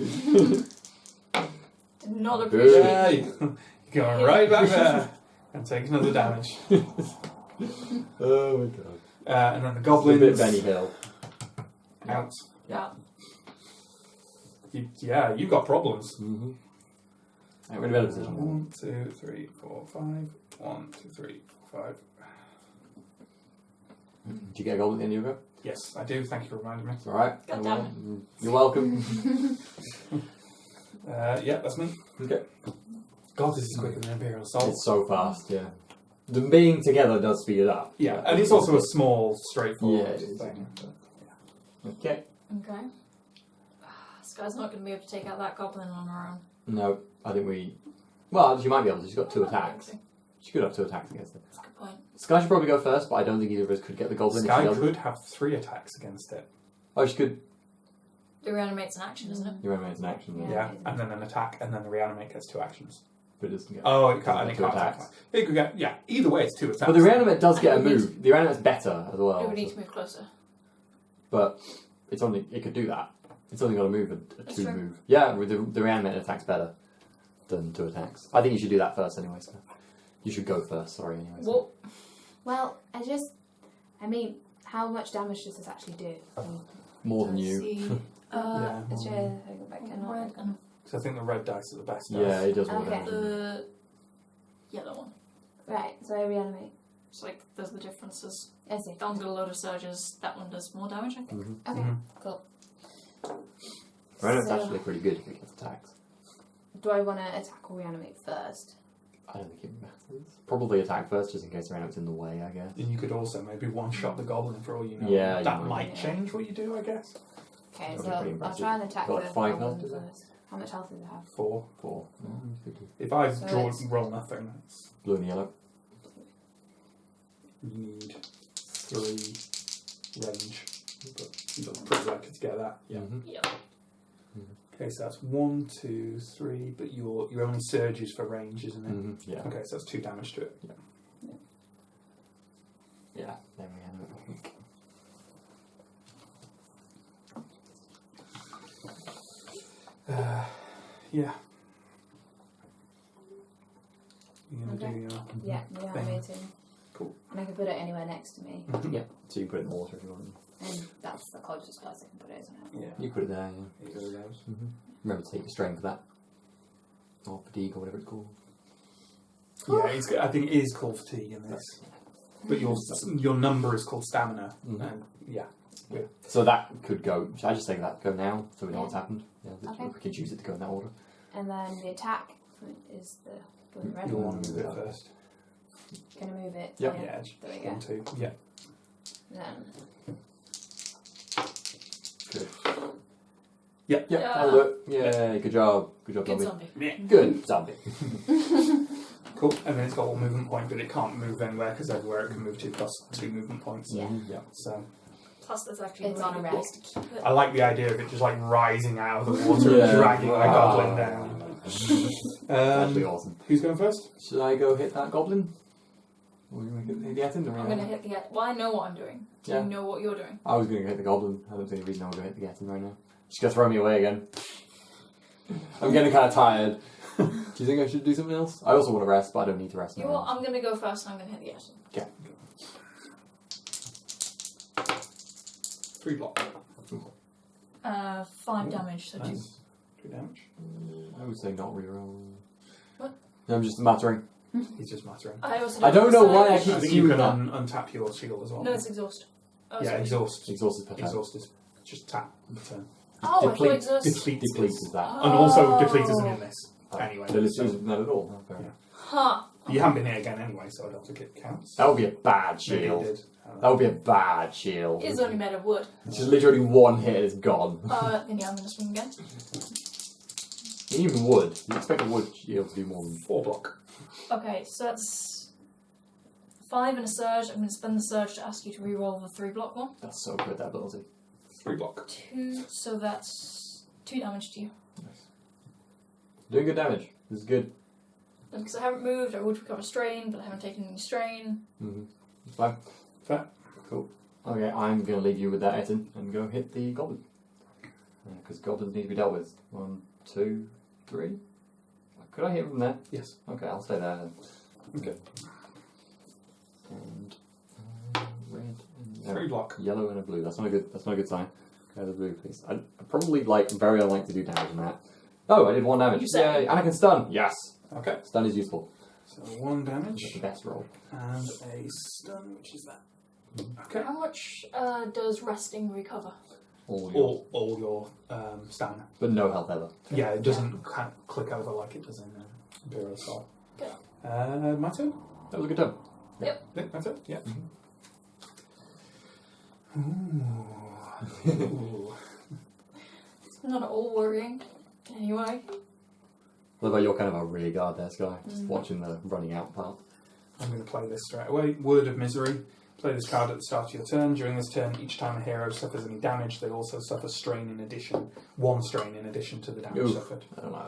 Did not appreciate Yeah, you're going right back there and take another damage. Oh my god. And then the A goblins bit Benny Hill. out. Yeah. Yeah, you've got problems. Mm-hmm. We're in a better position. 1, 2, 3, 4, 5. 1, 2, 3, 4, 5. Did you get a gold at the end of your go? Yes, I do. Thank you for reminding me. It's alright. God damn it. You're welcome. Yeah, that's me. Okay. God, this is quicker than Imperial Assault. It's so fast, yeah. The being together does speed it up. Yeah, and it's also a small, straightforward Yeah, it is. thing. But, Okay. Okay. Sky's not going to be able to take out that goblin on her own. No, I think we... Well, she might be able to. She's got 2 attacks. Okay. She could have 2 attacks against it. That's a good point. Sky should probably go first, but I don't think either of us could get the goblin if Sky she doesn't. could have 3 attacks against it. Oh, she could... The reanimate's an action, isn't it? You reanimate's an action, Yeah. Yeah, and then an attack, and then the reanimate gets 2 actions. but it doesn't get... Oh, it doesn't can't. get It 2 can't attacks. attack. It could get. Yeah. Either way, it's 2 attacks. But the reanimate does get a And it move. The reanimate's better as well. It would need to move closer. But it's only... It could do that. It's only got to move a That's 2 true. move. Yeah, with the reanimate attacks better than 2 attacks. I think you should do that first anyway, so... You should go first, sorry, anyway. So. Well, I mean, how much damage does this actually do? More than let's you. see. Yeah. Let's try to go back and Red and So I think the red dice are the best. Yeah, it does more Okay. damage. the yellow one. Right, so I reanimate. It's like, there's the differences. I see. That one's got a load of surges. That one does more damage, I think. Mm-hmm. Okay, Mhm. cool. Reanimate's So- actually pretty good if it gets attacked. Do I want to attack or reanimate first? I don't think it matters. Probably attack first, just in case the reanimate's in the way, I guess. And you could also maybe one-shot the goblin for all you know. Yeah, you that might. might change what you do, I guess. Okay, That'd so be pretty I'll impressive. try and attack Got the like 5 goblin health, is it? first. How much health does it have? 4. 4. Oh, If I So draw it's- roll nothing, it's, blue and yellow. you need 3 range. But you're pretty likely to get that. Yeah. Mhm. Yeah. Okay, so that's 1, 2, 3. But your only surges for range, isn't it? Mhm. Yeah. Okay, so that's 2 damage to it. Yeah. There we have it, I think. Yeah. You're gonna Okay. do your. Yeah, reanimating. Cool. And I can put it anywhere next to me. Mhm. Yeah. So you can put it in the water if you want. And that's the closest place I can put it, isn't it? Yeah. You put it there, yeah. Either of those. Remember to take your strain for that. Or fatigue or whatever it's called. Yeah, I think it is called fatigue in this, but your number is called stamina. Mhm. And yeah. So that could go. Should I just say that go now so we know Yeah. what's happened? Yeah, Okay. we can choose it to go in that order. And then the attack is the blue and red You'll one. want to move it first. Gonna move it. Yep. Yeah. Yeah, There we go. 1, 2. Yeah. Then Good. Yeah. Yeah, Yeah. that'll do it. Yeah, good job. Good job, Good zombie. zombie. Good zombie. Cool. And then it's got 1 movement point, but it can't move anywhere because everywhere it can move to plus 2 movement points. Yeah. Yeah. So Plus, there's actually It's a really on a good rest. place to keep it. I like the idea of it just like rising out of the water Yeah. and dragging the Wow. goblin down. That'd be Um, awesome. who's going first? Should I go hit that goblin? Or you want to hit the Etin? I'm going to hit the... Well, I know what I'm doing. Do Yeah. you know what you're doing? I was going to hit the goblin. I don't see any reason I would go hit the Etin right now. She's going to throw me away again. I'm getting kind of tired. Do you think I should do something else? I also want to rest, but I don't need to rest You now. know what? I'm going to go first and I'm going to hit the Essen. Okay. 3 block. 5 damage, so 2. Nice. 2 damage. I would say not reroll. What? No, I'm just muttering. He's just muttering. I also I don't know why I I keep think you assuming can that. untap your shield as well. No, it's exhaust. Oh, yeah, sorry. exhaust. Exhausted per turn. Exhaust is just tap the turn. Oh, I thought Deplete. exhaust... Deplete. Deplete is that. And also Oh. deplete isn't in this. Anyway. But it's so not at all. Oh, fair Yeah. enough. Huh. you haven't been hit again anyway, so I don't think it counts. That would be a bad Maybe it shield. did. That would be a bad shield. It's only made of wood. It's just literally 1 hit and it's gone. Then yeah, I'm going to swing again. Even wood. You expect a wood shield to do more than... 4 block. Okay, so that's 5 and a surge. I'm going to spend the surge to ask you to reroll the 3 block one. That's so good, that ability. 3 block. 2, so that's 2 damage to you. Doing good damage. This is good. And because I haven't moved, I would recover strain, but I haven't taken any strain. Mm-hmm. It's fine. Fair. Cool. Okay, I'm going to leave you with that, Etin, and go hit the goblin. Because goblins need to be dealt with. 1, 2, 3. Could I hit from there? Yes. Okay, I'll stay there then. Okay. And red and 3 block. yellow and a blue. That's not a good. That's not a good sign. Okay, the blue, please. I probably very unlikely to do damage on that. Oh, I did 1 damage. You said- Yay! And I can stun. Yes, Okay. stun is useful. So 1 That's damage. the best roll. And a stun, which is that. Okay. How much does resting recover? All yours. All your stamina. But no health ever. Yeah, it doesn't click over like it does in Imperial Assault. Okay. My turn? That was a good turn. Yeah, my turn? Yeah. Ooh. Ooh. It's not at all worrying. Anyway. What about you're kind of a rear guard there, Sky? Just watching the running out part. I'm going to play this straight away. Word of Misery. Play this card at the start of your turn. During this turn, each time a hero suffers any damage, they also suffer strain in addition. 1 strain in addition to the damage Oof. suffered. I don't like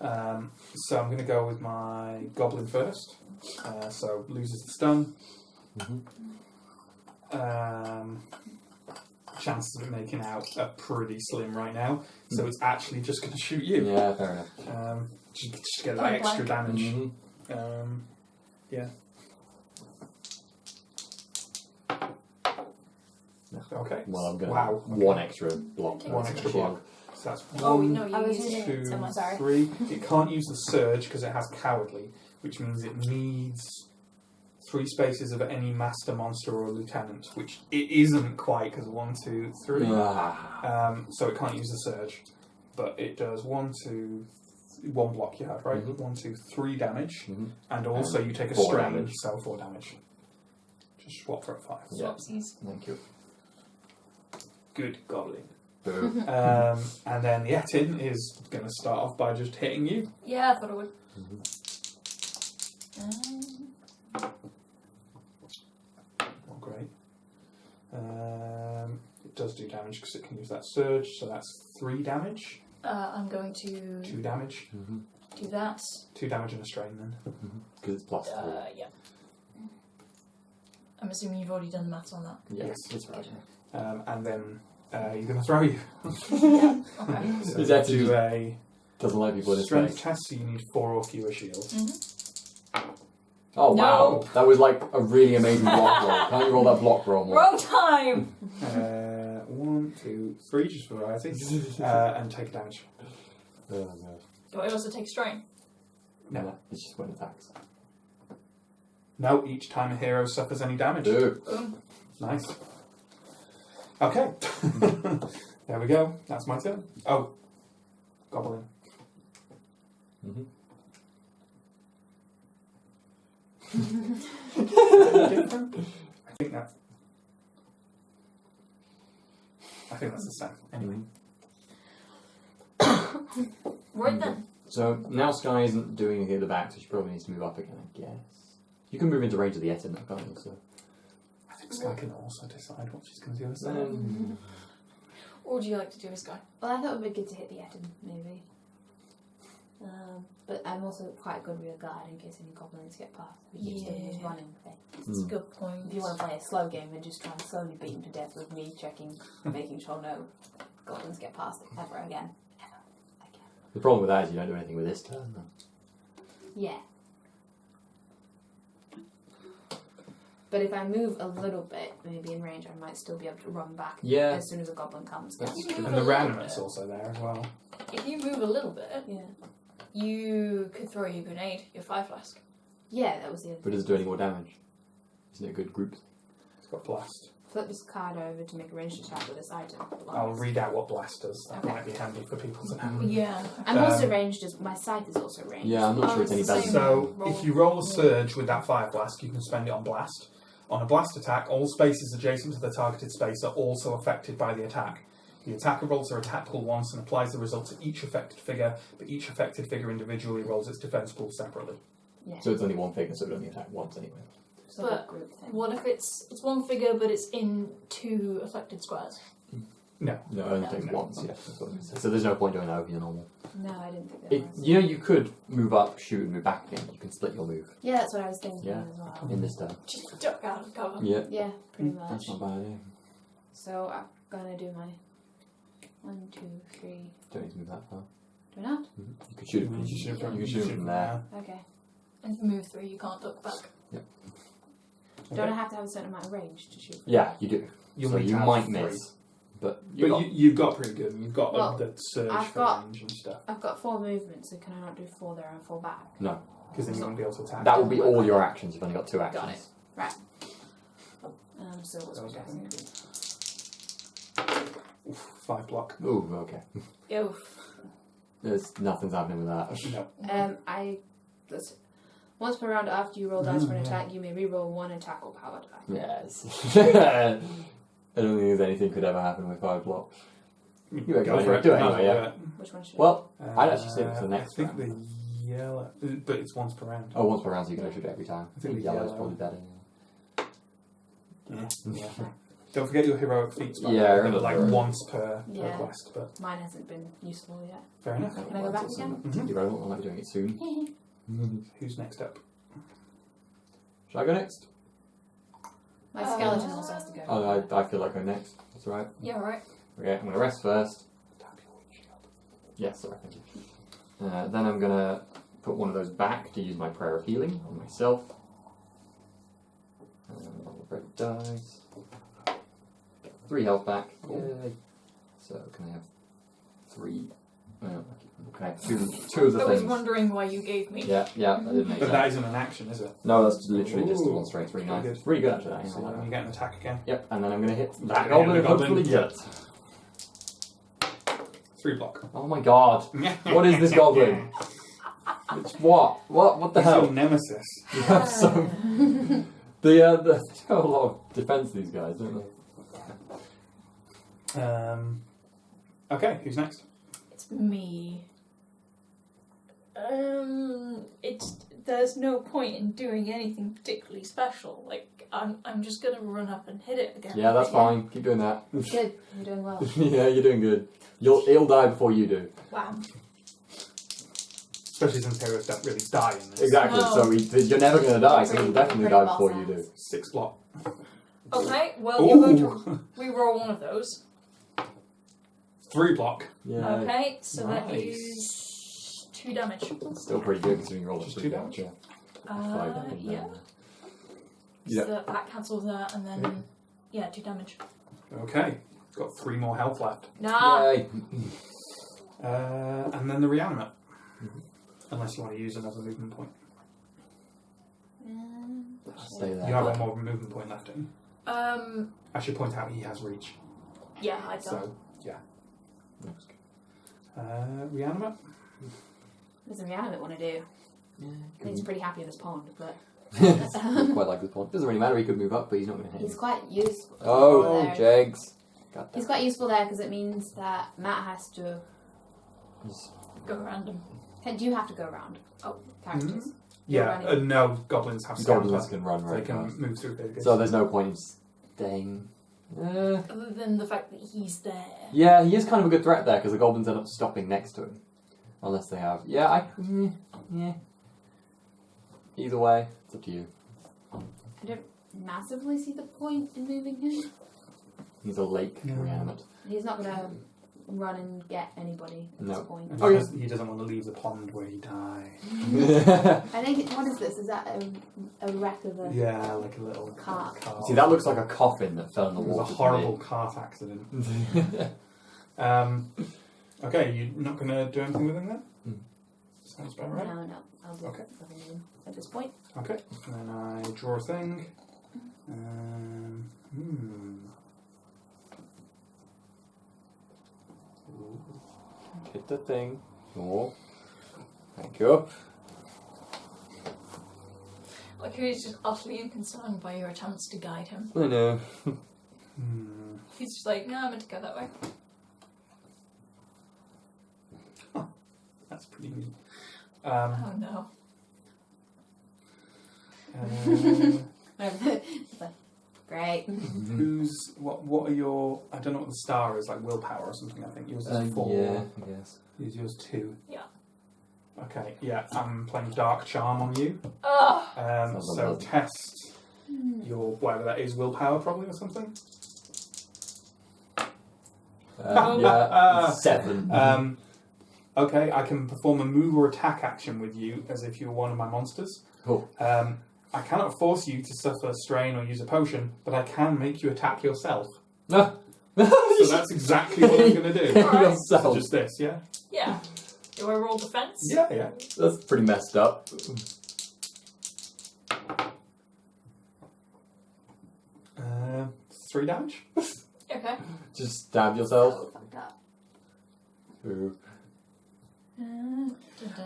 that. So I'm going to go with my Goblin first. So loses the stun. Chances of it making out are pretty slim right now. So it's actually just going to shoot you. Yeah, fair enough. Just get that Point extra blank. damage. Yeah. Okay. Well, I'm going to Wow. one extra block. Okay. One extra block. So that's Oh, one, no, you I was used in it. it. 2, Sorry. 3. It can't use the surge because it has cowardly, which means it needs 3 spaces of any master monster or lieutenant, which it isn't quite because 1, 2, 3. So it can't use the surge, but it does 1 block you have, right? 1, 2, 3 damage, and also you take a 4 strain, damage. so 4 damage. Just swap for a 5. Yeah. Swapsies. Thank you. Good goblin. Boo. And then the Etin is going to start off by just hitting you. Yeah, I thought it would. Not great. It does do damage because it can use that surge, so that's 3 damage. I'm going to 2 damage. do that. 2 damage and a strain then. Because it's plus 3. Yeah. I'm assuming you've already done the maths on that. Yes, it's right. And then you're going to throw you. Yeah. Okay. So Is that to do do- a Doesn't like people in this strength place. test, so you need 4 or fewer shields. Oh, No. wow. That was like a really amazing block roll. Can't you roll that block roll more? Wrong time! 1, 2, 3, just for variety. And take damage. Oh, no. Do I also take strain? No. It's just when it attacks. No, each time a hero suffers any damage. Boo. Boom. Nice. Okay. There we go. That's my turn. Oh. Goblin. Different? I think that's the same. Anyway. Right then. So now Sky isn't doing anything at the back, so she probably needs to move up again, I guess. You can move into range of the Etin, can't you? So. I think Sky can also decide what she's going to do with that. What would you like to do with Sky? Well, I thought it would be good to hit the Etin, maybe. But I'm also quite good rear guard in case any goblins get past. We keep doing this Yeah. running thing. That's a good point. If you want to play a slow game and just try and slowly beat him to death with me checking, making sure no goblins get past ever again. Ever again. The problem with that is you don't do anything with this turn. Then. Yeah. But if I move a little bit, maybe in range, I might still be able to run back Yeah. as soon as a goblin comes. That's You true. move And a the little reanimate's bit. also there as well. If you move a little bit, Yeah. you could throw your grenade, your 5 flask. Yeah, that was the other But thing. does it do any more damage? Isn't it a good group? It's got blast. Flip this card over to make a ranged attack with this item. I'll read out what blast does. That Okay. might be handy for people to know. Yeah. I'm Um, also ranged as my scythe is also ranged. Yeah, I'm not sure it's any it's the better. same. So, Roll. if you roll a surge with that fire blast, you can spend it on blast. On a blast attack, all spaces adjacent to the targeted space are also affected by the attack. The attacker rolls her attack pool once and applies the result to each affected figure, but each affected figure individually rolls its defense pool separately. Yeah. So it's only one figure, so it only attack once anyway. It's like a But group thing. What if it's one figure but it's in 2 affected squares? No. No, it only No. takes once, yeah. That's what I said. So there's no point doing that over your normal. No, I didn't think that was. You know, you could move up, shoot, and move back again. You can split your move Yeah, that's what I was thinking Yeah. as well. in this turn. Just duck out of cover. Yeah. Yeah, pretty much. That's not bad, yeah. So I'm gonna do my 1, 2, 3. Don't need to move that far. Do I not? You could shoot it from, You should from- you could shoot it from there. Okay. And if you move 3, you can't duck back. Don't I have to have a certain amount of range to shoot? Yeah, you do. You'll so need to you have might 3. miss. But You've got pretty good. You've got Well, the surge I've for got- range and stuff. I've got 4 movements, so can I not do 4 there and 4 back? no. Because then you won't be able to attack. That will be all your actions. You've only got 2 actions. Got it. Right. So what's That was my guessing? Oof, 5 block. Ooh, okay. Oof. There's nothing's happening with that. No. Once per round after you roll dice for an attack, you may re-roll 1 attack or power die. Yes. I don't think there's anything could ever happen with 5 blocks. You go go for it. do it Might as anyway, well yeah. do it. Which one should Well, I'd actually say it's the next I think round. the yellow, but it's once per round. Oh, once per round, so you can shoot it every time. I think the yellow's yellow. probably better. Yeah. Don't forget your heroic feats. By the Yeah, way. I They're remember like that. once per Yeah. quest, but Mine hasn't been useful yet. fair enough. Can I go back again? Mhm. You're relevant, I might be doing it soon. Who's next up? Should I go next? My skeleton also has to go. Oh, I feel like going next. That's right. Yeah, right. Okay, I'm going to rest first. Yes, sorry, thank you. Then I'm going to put one of those back to use my prayer of healing on myself. Red dice. 3 health back. Yay. So can I have 3? Okay, two of the I was things. wondering why you gave me. Yeah, I didn't make But that. that isn't an action, is it? No, that's literally just the Ooh, one straight. It's really nice. good. It's really good actually. I So like you that. get an attack again. Yep, and then I'm going to hit Yeah, that the goblin and goblin. hopefully get it. 3 block. Oh my god. What is this goblin? It's what? What the He's your hell? nemesis. You have some... they have a lot of defense, these guys, don't they? Okay, who's next? It's me. There's no point in doing anything particularly special. Like I'm just gonna run up and hit it again. Yeah, that's fine. Keep doing that. Good. You're doing well. Yeah, you're doing good. It'll die before you do. Wow. Especially since heroes don't really die in this. Exactly. No. So you're never going to die. So Pretty- it'll definitely pretty die before well you do. 6 block. Okay. Well, you're going to Ooh. re-roll one of those. 3 block. Yeah. Okay. So that Nice. is 2 damage. Still pretty good considering you rolled a Just 3 2 damage. damage? Yeah. 5 damage. Yeah. Yeah. So that cancels that, and then 2 damage. Okay, got 3 more health left. Nah. Yay. And then the reanimate. Unless you want to use another movement point. Stay there. You have one more movement point left in. Um. I should point out he has reach. Yeah, I don't. So, reanimate? What does the reanimate want to do? Yeah, He's pretty happy in his pond, but quite like this point. Doesn't really matter. He could move up, but he's not going to hit. he's me. quite useful. Oh, there. Jegs. God damn. He's quite useful there because it means that Matt has to. Go random. Do you have to go around? Oh, characters. Yeah, running. no, goblins have Goblins scamper. can run So they right can past. move through bigger. So there's no point in staying. Other than the fact that he's there. Yeah, he is kind of a good threat there because the goblins end up stopping next to him. Unless they have. Yeah. Either way, it's up to you. I don't massively see the point in moving him. He's a lake reanimate. He's not going to run and get anybody at No. this point. And Okay. he doesn't want to leave the pond where he died. I think, what is this? Is that a wreck of a... Yeah, like a little Cart. car. See, that looks like a coffin that fell in the It was water. a horrible cart accident. Okay, you're not going to do anything with him then? Sounds about right. No, I'll do Okay. nothing with him at this point. Okay, and then I draw a thing. Hit the thing. Oh. Thank you. Like he's just utterly inconcerned by your attempts to guide him. I know. He's just like, no, I'm meant to go that way. That's pretty neat. Oh no. Great. What are your? I don't know what the star is, like willpower or something. I think yours is 4. Yeah, I guess. Is yours 2? Yeah. Okay, yeah. I'm playing Dark Charm on you. Ugh. Sounds So unpleasant. test your whatever that is, willpower probably or something. Yeah, 7. Okay, I can perform a move or attack action with you as if you were one of my monsters. Cool. I cannot force you to suffer strain or use a potion, but I can make you attack yourself. No. So that's exactly what I'm going to do. Alright. So Yourself. just this, yeah? Yeah. Do I roll defense? Yeah. That's pretty messed up. 3 damage? Okay. Just stab yourself. Oh, fucked up. Ooh.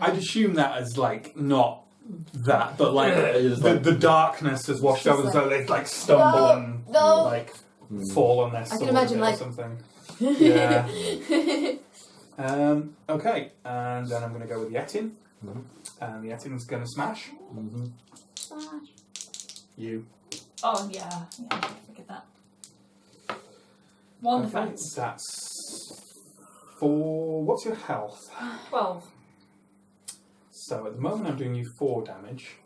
I'd assume that as, like, not that, but, like, You're just like- the darkness has washed Just over, like- so they, like, stumble No, and, no. like, fall on their I sword can imagine, or like- something. Yeah. Okay, and then I'm going to go with the Etin. Mhm. And the Etin's going to smash you. Oh, yeah. Yeah, forget that. One Okay, defense. that's 4. What's your health? 12. So at the moment I'm doing you 4 damage,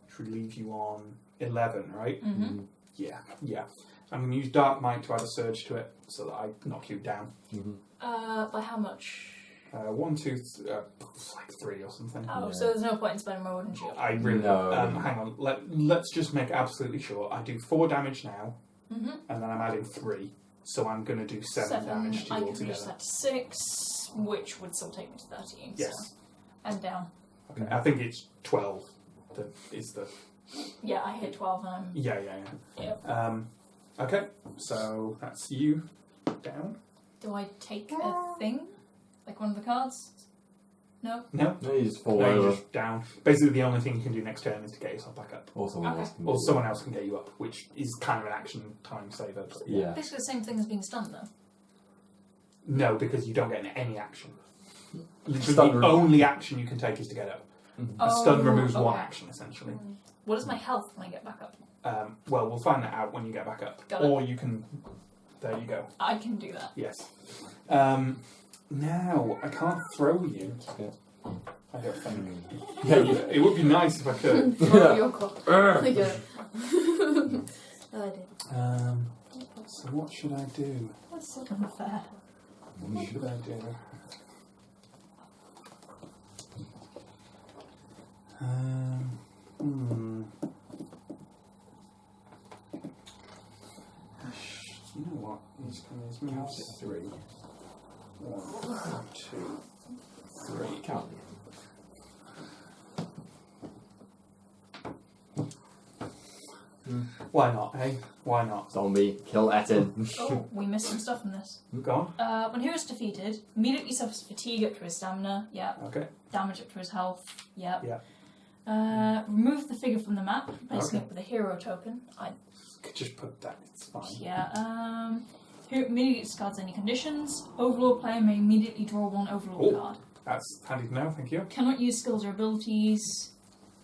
which would leave you on 11, right? Mm-hmm. Yeah. I'm going to use Dark Might to add a surge to it so that I knock you down. By how much? 1, 2, like 3 or something. Oh, Yeah. so there's no point in spending my wooden shield. I really No. hang on. Let's just make absolutely sure. I do 4 damage now, Mm-hmm. and then I'm adding 3, so I'm going to do 7 damage to I you can reduce altogether. that to 6, which would still take me to 13. Yes. So. And down. Okay. I think it's 12. That is the. Yeah, I hit 12 and I'm... Yeah. Yep. Okay, so that's you down. Do I take a thing? Like one of the cards? No? No, No, you just fall no, you're over. just down. Basically, the only thing you can do next turn is to get yourself back up. Or someone Okay. else can Or do someone else can get you up, which is kind of an action time saver. But it. Yeah. Basically the same thing as being stunned though. No, because you don't get any action. Stun The remo- only action you can take is to get up. A stun removes one action, essentially. What is my health when I get back up? Well, we'll find that out when you get back up. Got it. Or you can... There you go. I can do that. Yes. Now, I can't throw you. Yeah. I don't think. Yeah, you- It would be nice if I could. Throw your cup. Urgh. Like a- Oh, I did. So what should I do? That's so unfair. What should I do? You know what? He's moved it 3. 1, 2, 3. Count. Why not, hey? Why not? Zombie, kill Etin. Oh, we missed some stuff in this. Go on. When he was defeated, immediately suffers fatigue up to his stamina. Yeah. Okay. Damage up to his health. Yeah. Yeah. Remove the figure from the map, replacing Okay. it with a hero token. Could just put that. It's fine. Yeah. Who immediately discards any conditions. Overlord player may immediately draw 1 Overlord Oh. card. That's handy to know. Thank you. Cannot use skills or abilities.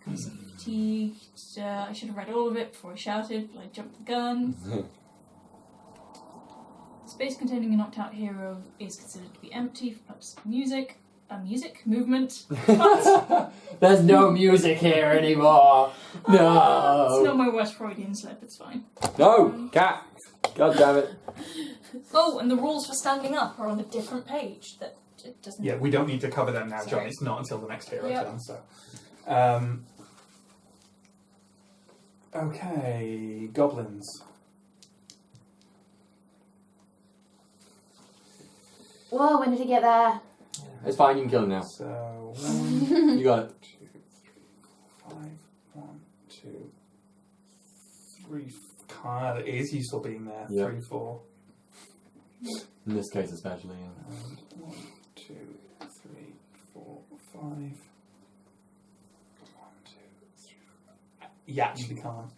Because of fatigue. I should have read all of it before I shouted, but I jumped the gun. Space containing a knocked out hero is considered to be empty for purposes of music. Movement. What? There's no music here anymore. It's No. not my West Freudian slip, it's fine. No, cat. God damn it. Oh, and the rules for standing up are on a different page that it doesn't. Yeah, we don't need to cover them now, John. Sorry. It's not until the next hero Yep. turn. So. Okay, goblins. Whoa, when did he get there? It's fine, you can kill him now. So 1, You got it. 2, 3, 4, 5. 1, 2, 3. God, it is useful being there. Yeah. 3, 4. In this case especially, yeah. And 1, 2, 3, 4, 5. 1, 2, 3. You actually can't.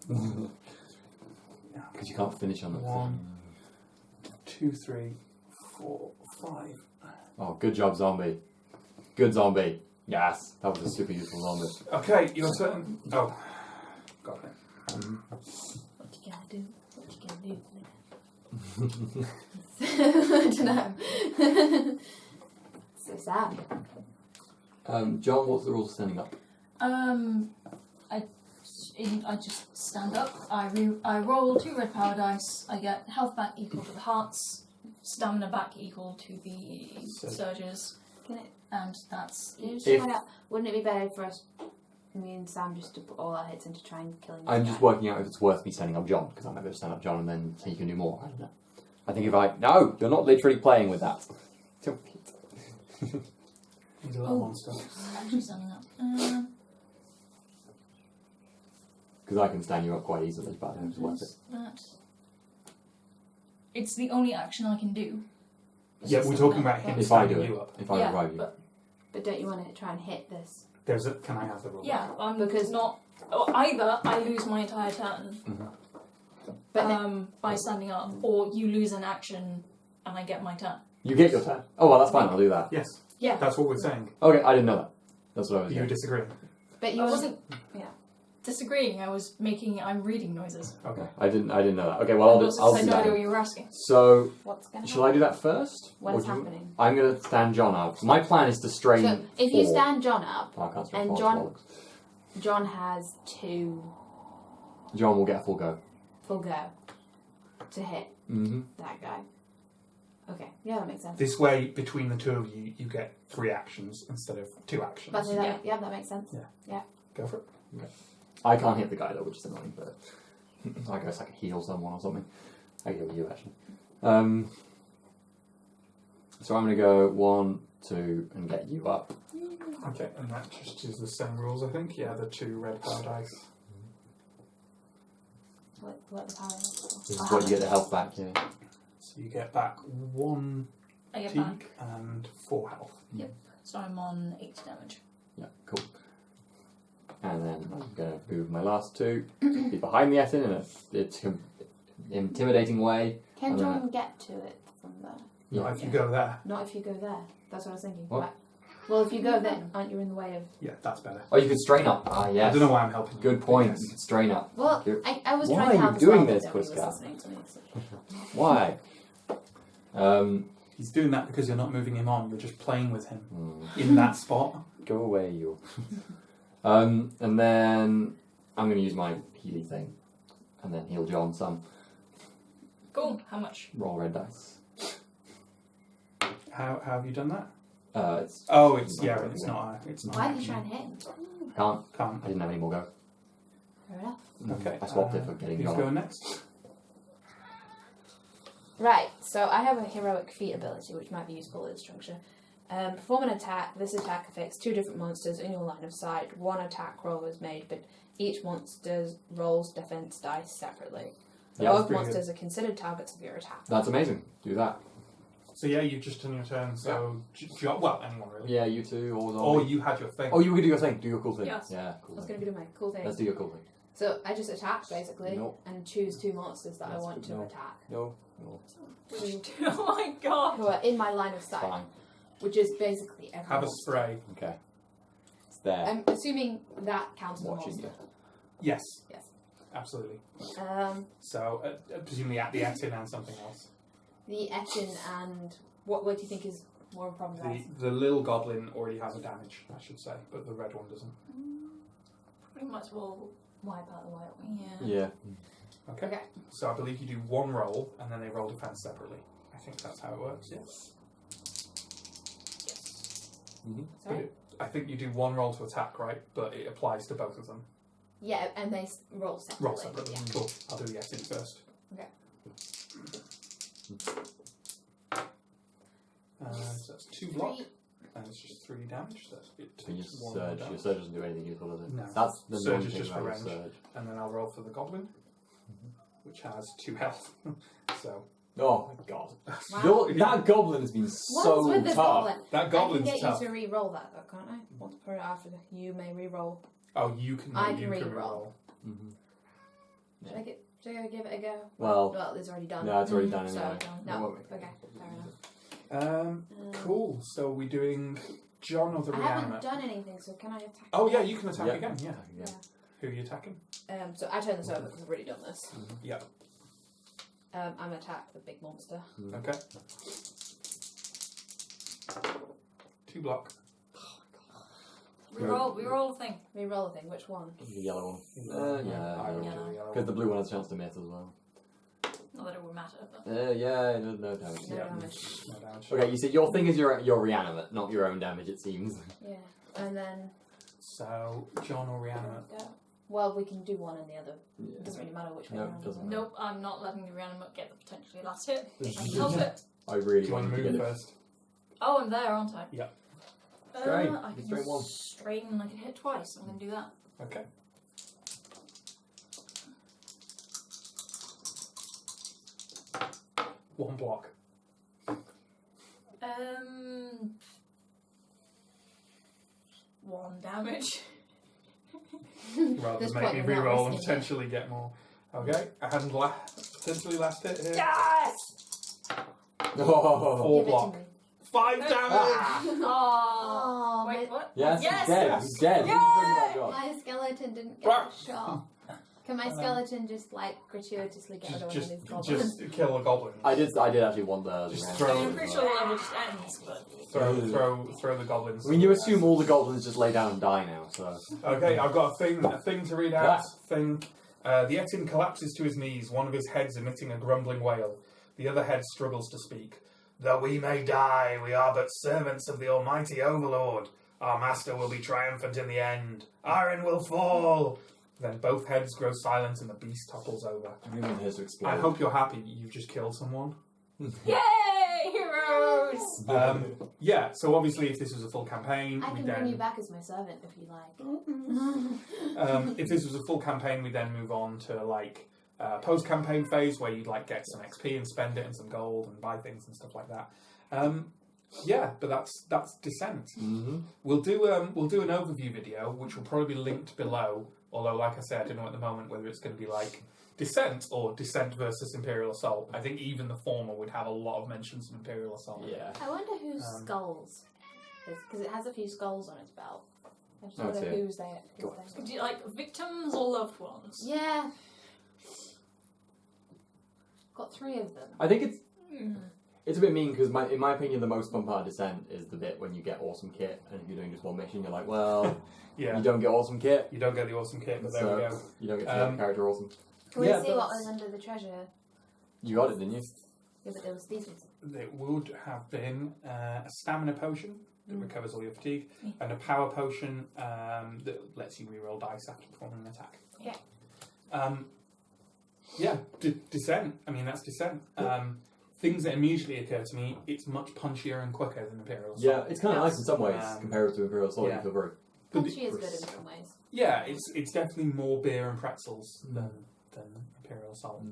Because you can't finish on the 1, 2, 3, 4, 5. Oh, good job, zombie. Good zombie. Yes, that was a super useful zombie. Okay, your turn. Oh, got it. What you gonna do? What you gonna do? I don't know. So sad. John, what's the rules of standing up? I just stand up. I roll 2 red power dice. I get health back equal to the hearts, stamina back equal to the surges, Can it? and that's Can you just If- find out? Wouldn't it be better for us, me and Sam, just to put all our hits into trying to kill him? I'm just working out if it's worth me standing up John, because I'm not going to stand up John and then he can do more. I don't know. I think if I... No! You're not literally playing with that. Don't it. He's a little Oh. monster. actually standing up. Because I can stand you up quite easily, but I don't know if it's worth it. That. It's the only action I can do. Yeah, we're talking about him If I do standing it. you up. If I Yeah, revive you. But don't you want to try and hit this? There's a. Can I have the rule? Yeah, Because- not. Or either I lose my entire turn, by standing up, or you lose an action and I get my turn. You get your turn. Oh, well, that's fine. I'll do that. Yes. Yeah. That's what we're saying. Okay, I didn't know that. That's what I was You doing. disagree. But you I wasn't. wasn't disagreeing. I'm reading noises. Okay. I didn't know that. Okay, well, I'll And do also 'cause I that. no idea what you were asking. So, What's going to shall I do that first? What Or is do you- happening? I'm going to stand John up. My plan is to strain. So if you 4. stand John up, Oh, I can't strain and 4, John- bollocks. John has 2 John will get a full go. full go to hit Mm-hmm. that guy. Okay, yeah, that makes sense. This way, between the two of you, you get 3 actions instead of 2 actions. But that makes sense. Go for it. I can't hit the guy though, which is annoying, but I guess I could heal someone or something. I can heal you actually. So I'm going to go 1, 2, and get you up. Okay, and that just is the same rules, I think. Yeah, the 2 red power dice. What the power is. This is what you get the health back, yeah. So you get back 1 I get fatigue back. and 4 health. So I'm on 8 damage. Yeah, cool. And then I'm going to move my last 2 be behind the Etin in an intimidating way. Can And then John get to it from there? Not if you go there. Not if you go there. That's what I was thinking. What? Right. Well, if you go there, aren't you in the way of... Yeah, that's better. Oh, you could strain up. Ah, yes. I don't know why I'm helping you. Good point. Yes. You could strain up. Well, You're- I was Why trying are to you help as doing well, this, but nobody was Quiska? listening to me. So. Why? He's doing that because you're not moving him on. You're just playing with him Hmm. in that spot. Go away, you. And then I'm going to use my Healy thing, and then heal John some. Cool. How much? Roll red dice. How have you done that? It's Oh, it's not. It's not. Why did you try and hit him? can't. Can't. I didn't have any more go. Fair enough. Okay. I swapped it for getting Who's John. going next? Right, so I have a heroic feat ability, which might be useful at this juncture. Perform an attack. This attack affects 2 different monsters in your line of sight. 1 attack roll is made, but each monster rolls defense dice separately. Yeah, that's Both pretty monsters are considered targets of your attack. That's amazing. Do that. So yeah, you've just done your turn. So well, anyone really. Yeah, you too. Or you had your thing. Oh, you could do your thing. Do your cool thing. Yes. Yeah, cool I was thing. going to do my cool thing. Let's do your cool thing. So I just attack, basically, Nope. and choose 2 monsters that I That's want good, to no. attack. No. Oh my god. Who are in my line of sight, Fine. which is basically every Have a monster. spray. Okay. It's there. I'm assuming that counts as a Watching monster. Yes. Yes. Absolutely. So So presumably at the Etin and something else. the Etchin and what do you think is more of a problem? Guys? The little goblin already has a damage, I should say, but the red one doesn't. We might as well wipe out the white one. Yeah. Yeah. Okay. Okay. So I believe you do 1 roll and then they roll defense separately. I think that's how it works. Yes. Sorry. I think you do 1 roll to attack, right? But it applies to both of them. Yeah, and they roll separately. Roll separately. Yeah. Cool. I'll do the Etin first. Okay. So that's 2 block. 3. And it's just 3 damage. So that's it. So your Takes 1 more surge. Your damage. surge doesn't do anything useful, does it? No. That's the Surge annoying is thing just for about range. surge. And then I'll roll for the goblin, which has 2 health. So Oh my god. Wow. That goblin has been so What's with this tough. goblin? that I goblin's can get tough. you to re-roll that, though, can't I? Want to put it after you may re-roll. Oh, you can. I you can can re-roll. re-roll. Mm-hmm. Should I give it a go? Well, it's already done. no, it's already done So, anyway. no. Won't we? Okay, fair enough. Cool. So we're doing John or the I haven't reanimate? done anything, so can I attack? Oh yeah, you can attack Yeah. again. Yeah. Yeah. Who are you attacking? So I turn this over because I've already done this. Yeah. I'm gonna attack the big monster. Okay. 2 block. Reroll the thing. Re-roll the thing. Which one? The yellow one. I rolled Yeah. the Yeah. yellow Because the one. blue one has a chance to miss as well. Not that it would matter, but Yeah, it does no damage. No Yeah. damage. No damage. Okay, you see, your thing is your reanimate, not your own damage, it seems. Yeah. And then So John or reanimate? go. Well, we can do one and the other. Yeah. It doesn't really matter which way. No, around. it doesn't matter. nope, I'm not letting the reanimate get the potentially last hit. I can help it. I really Do you want wanted to to move get it. first? Oh, I'm there, aren't I? Yep. Strain. I can Strain 1. strain and I can hit twice. I'm going to do that. Okay. One block. 1 damage. Rather This than point make me you're not re-roll and risking it. potentially get more. Okay, and potentially last hit here. Yes! Oh. 4 Give it to block. me. 5 damage! Oh, Oh, wait, what? Yes, Yes! he's dead. Yes. He's dead. Yay! What are you talking about, my skeleton didn't Blah. get shot. Can my skeleton just like gratuitously get rid of one of Just, these goblins? just kill a goblin. I did actually want the. Just round. throw- I mean, I'm pretty sure the level just ends, but... Throw the goblins. I mean, you assume all the goblins just lay down and die now, so. Okay, I've got a thing to read out. Thing. The Etin collapses to his knees, one of his heads emitting a grumbling wail. The other head struggles to speak. Though we may die, we are but servants of the almighty Overlord. Our master will be triumphant in the end. Arryn will fall. Then both heads grow silent and the beast topples over. I want his to explode. I hope you're happy you've just killed someone. Yay! Heroes! Yeah, so obviously if this was a full campaign, I we can then... bring you back as my servant if you like. if this was a full campaign, we then move on to like post-campaign phase where you'd like get some XP and spend it and some gold and buy things and stuff like that. Yeah, but that's Descent. Mm-hmm. We'll do an overview video which will probably be linked below. Although, like I said, I don't know at the moment whether it's going to be like Descent or Descent versus Imperial Assault. I think even the former would have a lot of mentions of Imperial Assault. Yeah. I wonder whose skulls, because it has a few skulls on its belt. I just wonder Okay. whose they are. Do you like victims or loved ones? Yeah. Got 3 of them. I think it's a bit mean because, in my opinion, the most fun part of Descent is the bit when you get awesome kit, and if you're doing just one mission, you're like, well, Yeah. you don't get awesome kit, You don't get the awesome kit, but there so we go. you don't get to make the character awesome. Can we Yeah, see what that's- was under the treasure? You got it, didn't you? Yeah, but there was these ones. There would have been a stamina potion that recovers all your fatigue, and a power potion that lets you reroll dice after performing an attack. Okay. Yeah, Descent. I mean, that's Descent. Things that immediately occur to me, it's much punchier and quicker than Imperial Assault. Yeah, it's kind of nice in some ways Um, compared to Imperial Assault. yeah. You feel very. But Punchy is good in some ways. Yeah, it's definitely more beer and pretzels than Imperial Assault.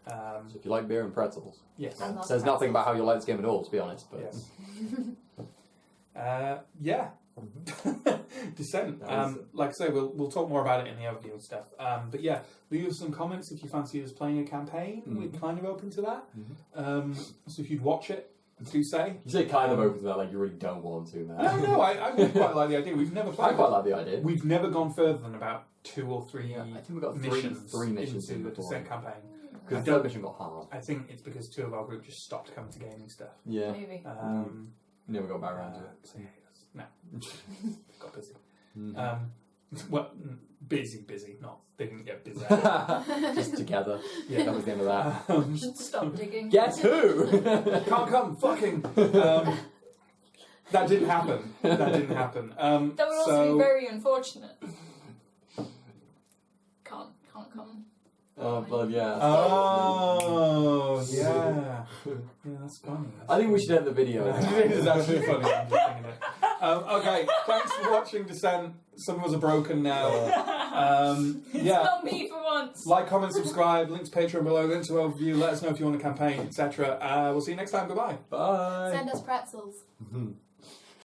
So if you like beer and pretzels, Yes. I love says nothing about how you like this game at all, to be honest. But Yes. Yeah. Descent. That was- Like I say, we'll talk more about it in the overview and stuff. But yeah, leave us some comments if you fancy us playing a campaign. We're kind of open to that. So if you'd watch it, do say. you say kind of open to that, like you really don't want to, man. No, I really quite like the idea. We've never I played. quite like the idea. We've never gone further than about 2 or 3 Yeah, I think we got missions, three missions into in the before. Descent campaign. Because the third mission got hard. I think it's because 2 of our group just stopped coming to gaming stuff. Yeah, Maybe. never got back around to it. So yeah, no, got busy. Mm-hmm. Well, busy, not they didn't get busy. Just together. Yeah. That was the end of that. Stop digging. Guess who? Can't come, fucking. That didn't happen. That didn't happen. That would also be very unfortunate. Can't come. Oh, but yeah. Oh, yeah. Yeah, that's funny. I think we should end the video. It is actually funny. I'm just thinking it. Okay, thanks for watching Descent. Some of us are broken now. It's Yeah. not me for once. Like, comment, subscribe. Links Patreon below. Links to overview. Let us know if you want a campaign, etc. We'll see you next time. Goodbye. Bye. Send us pretzels.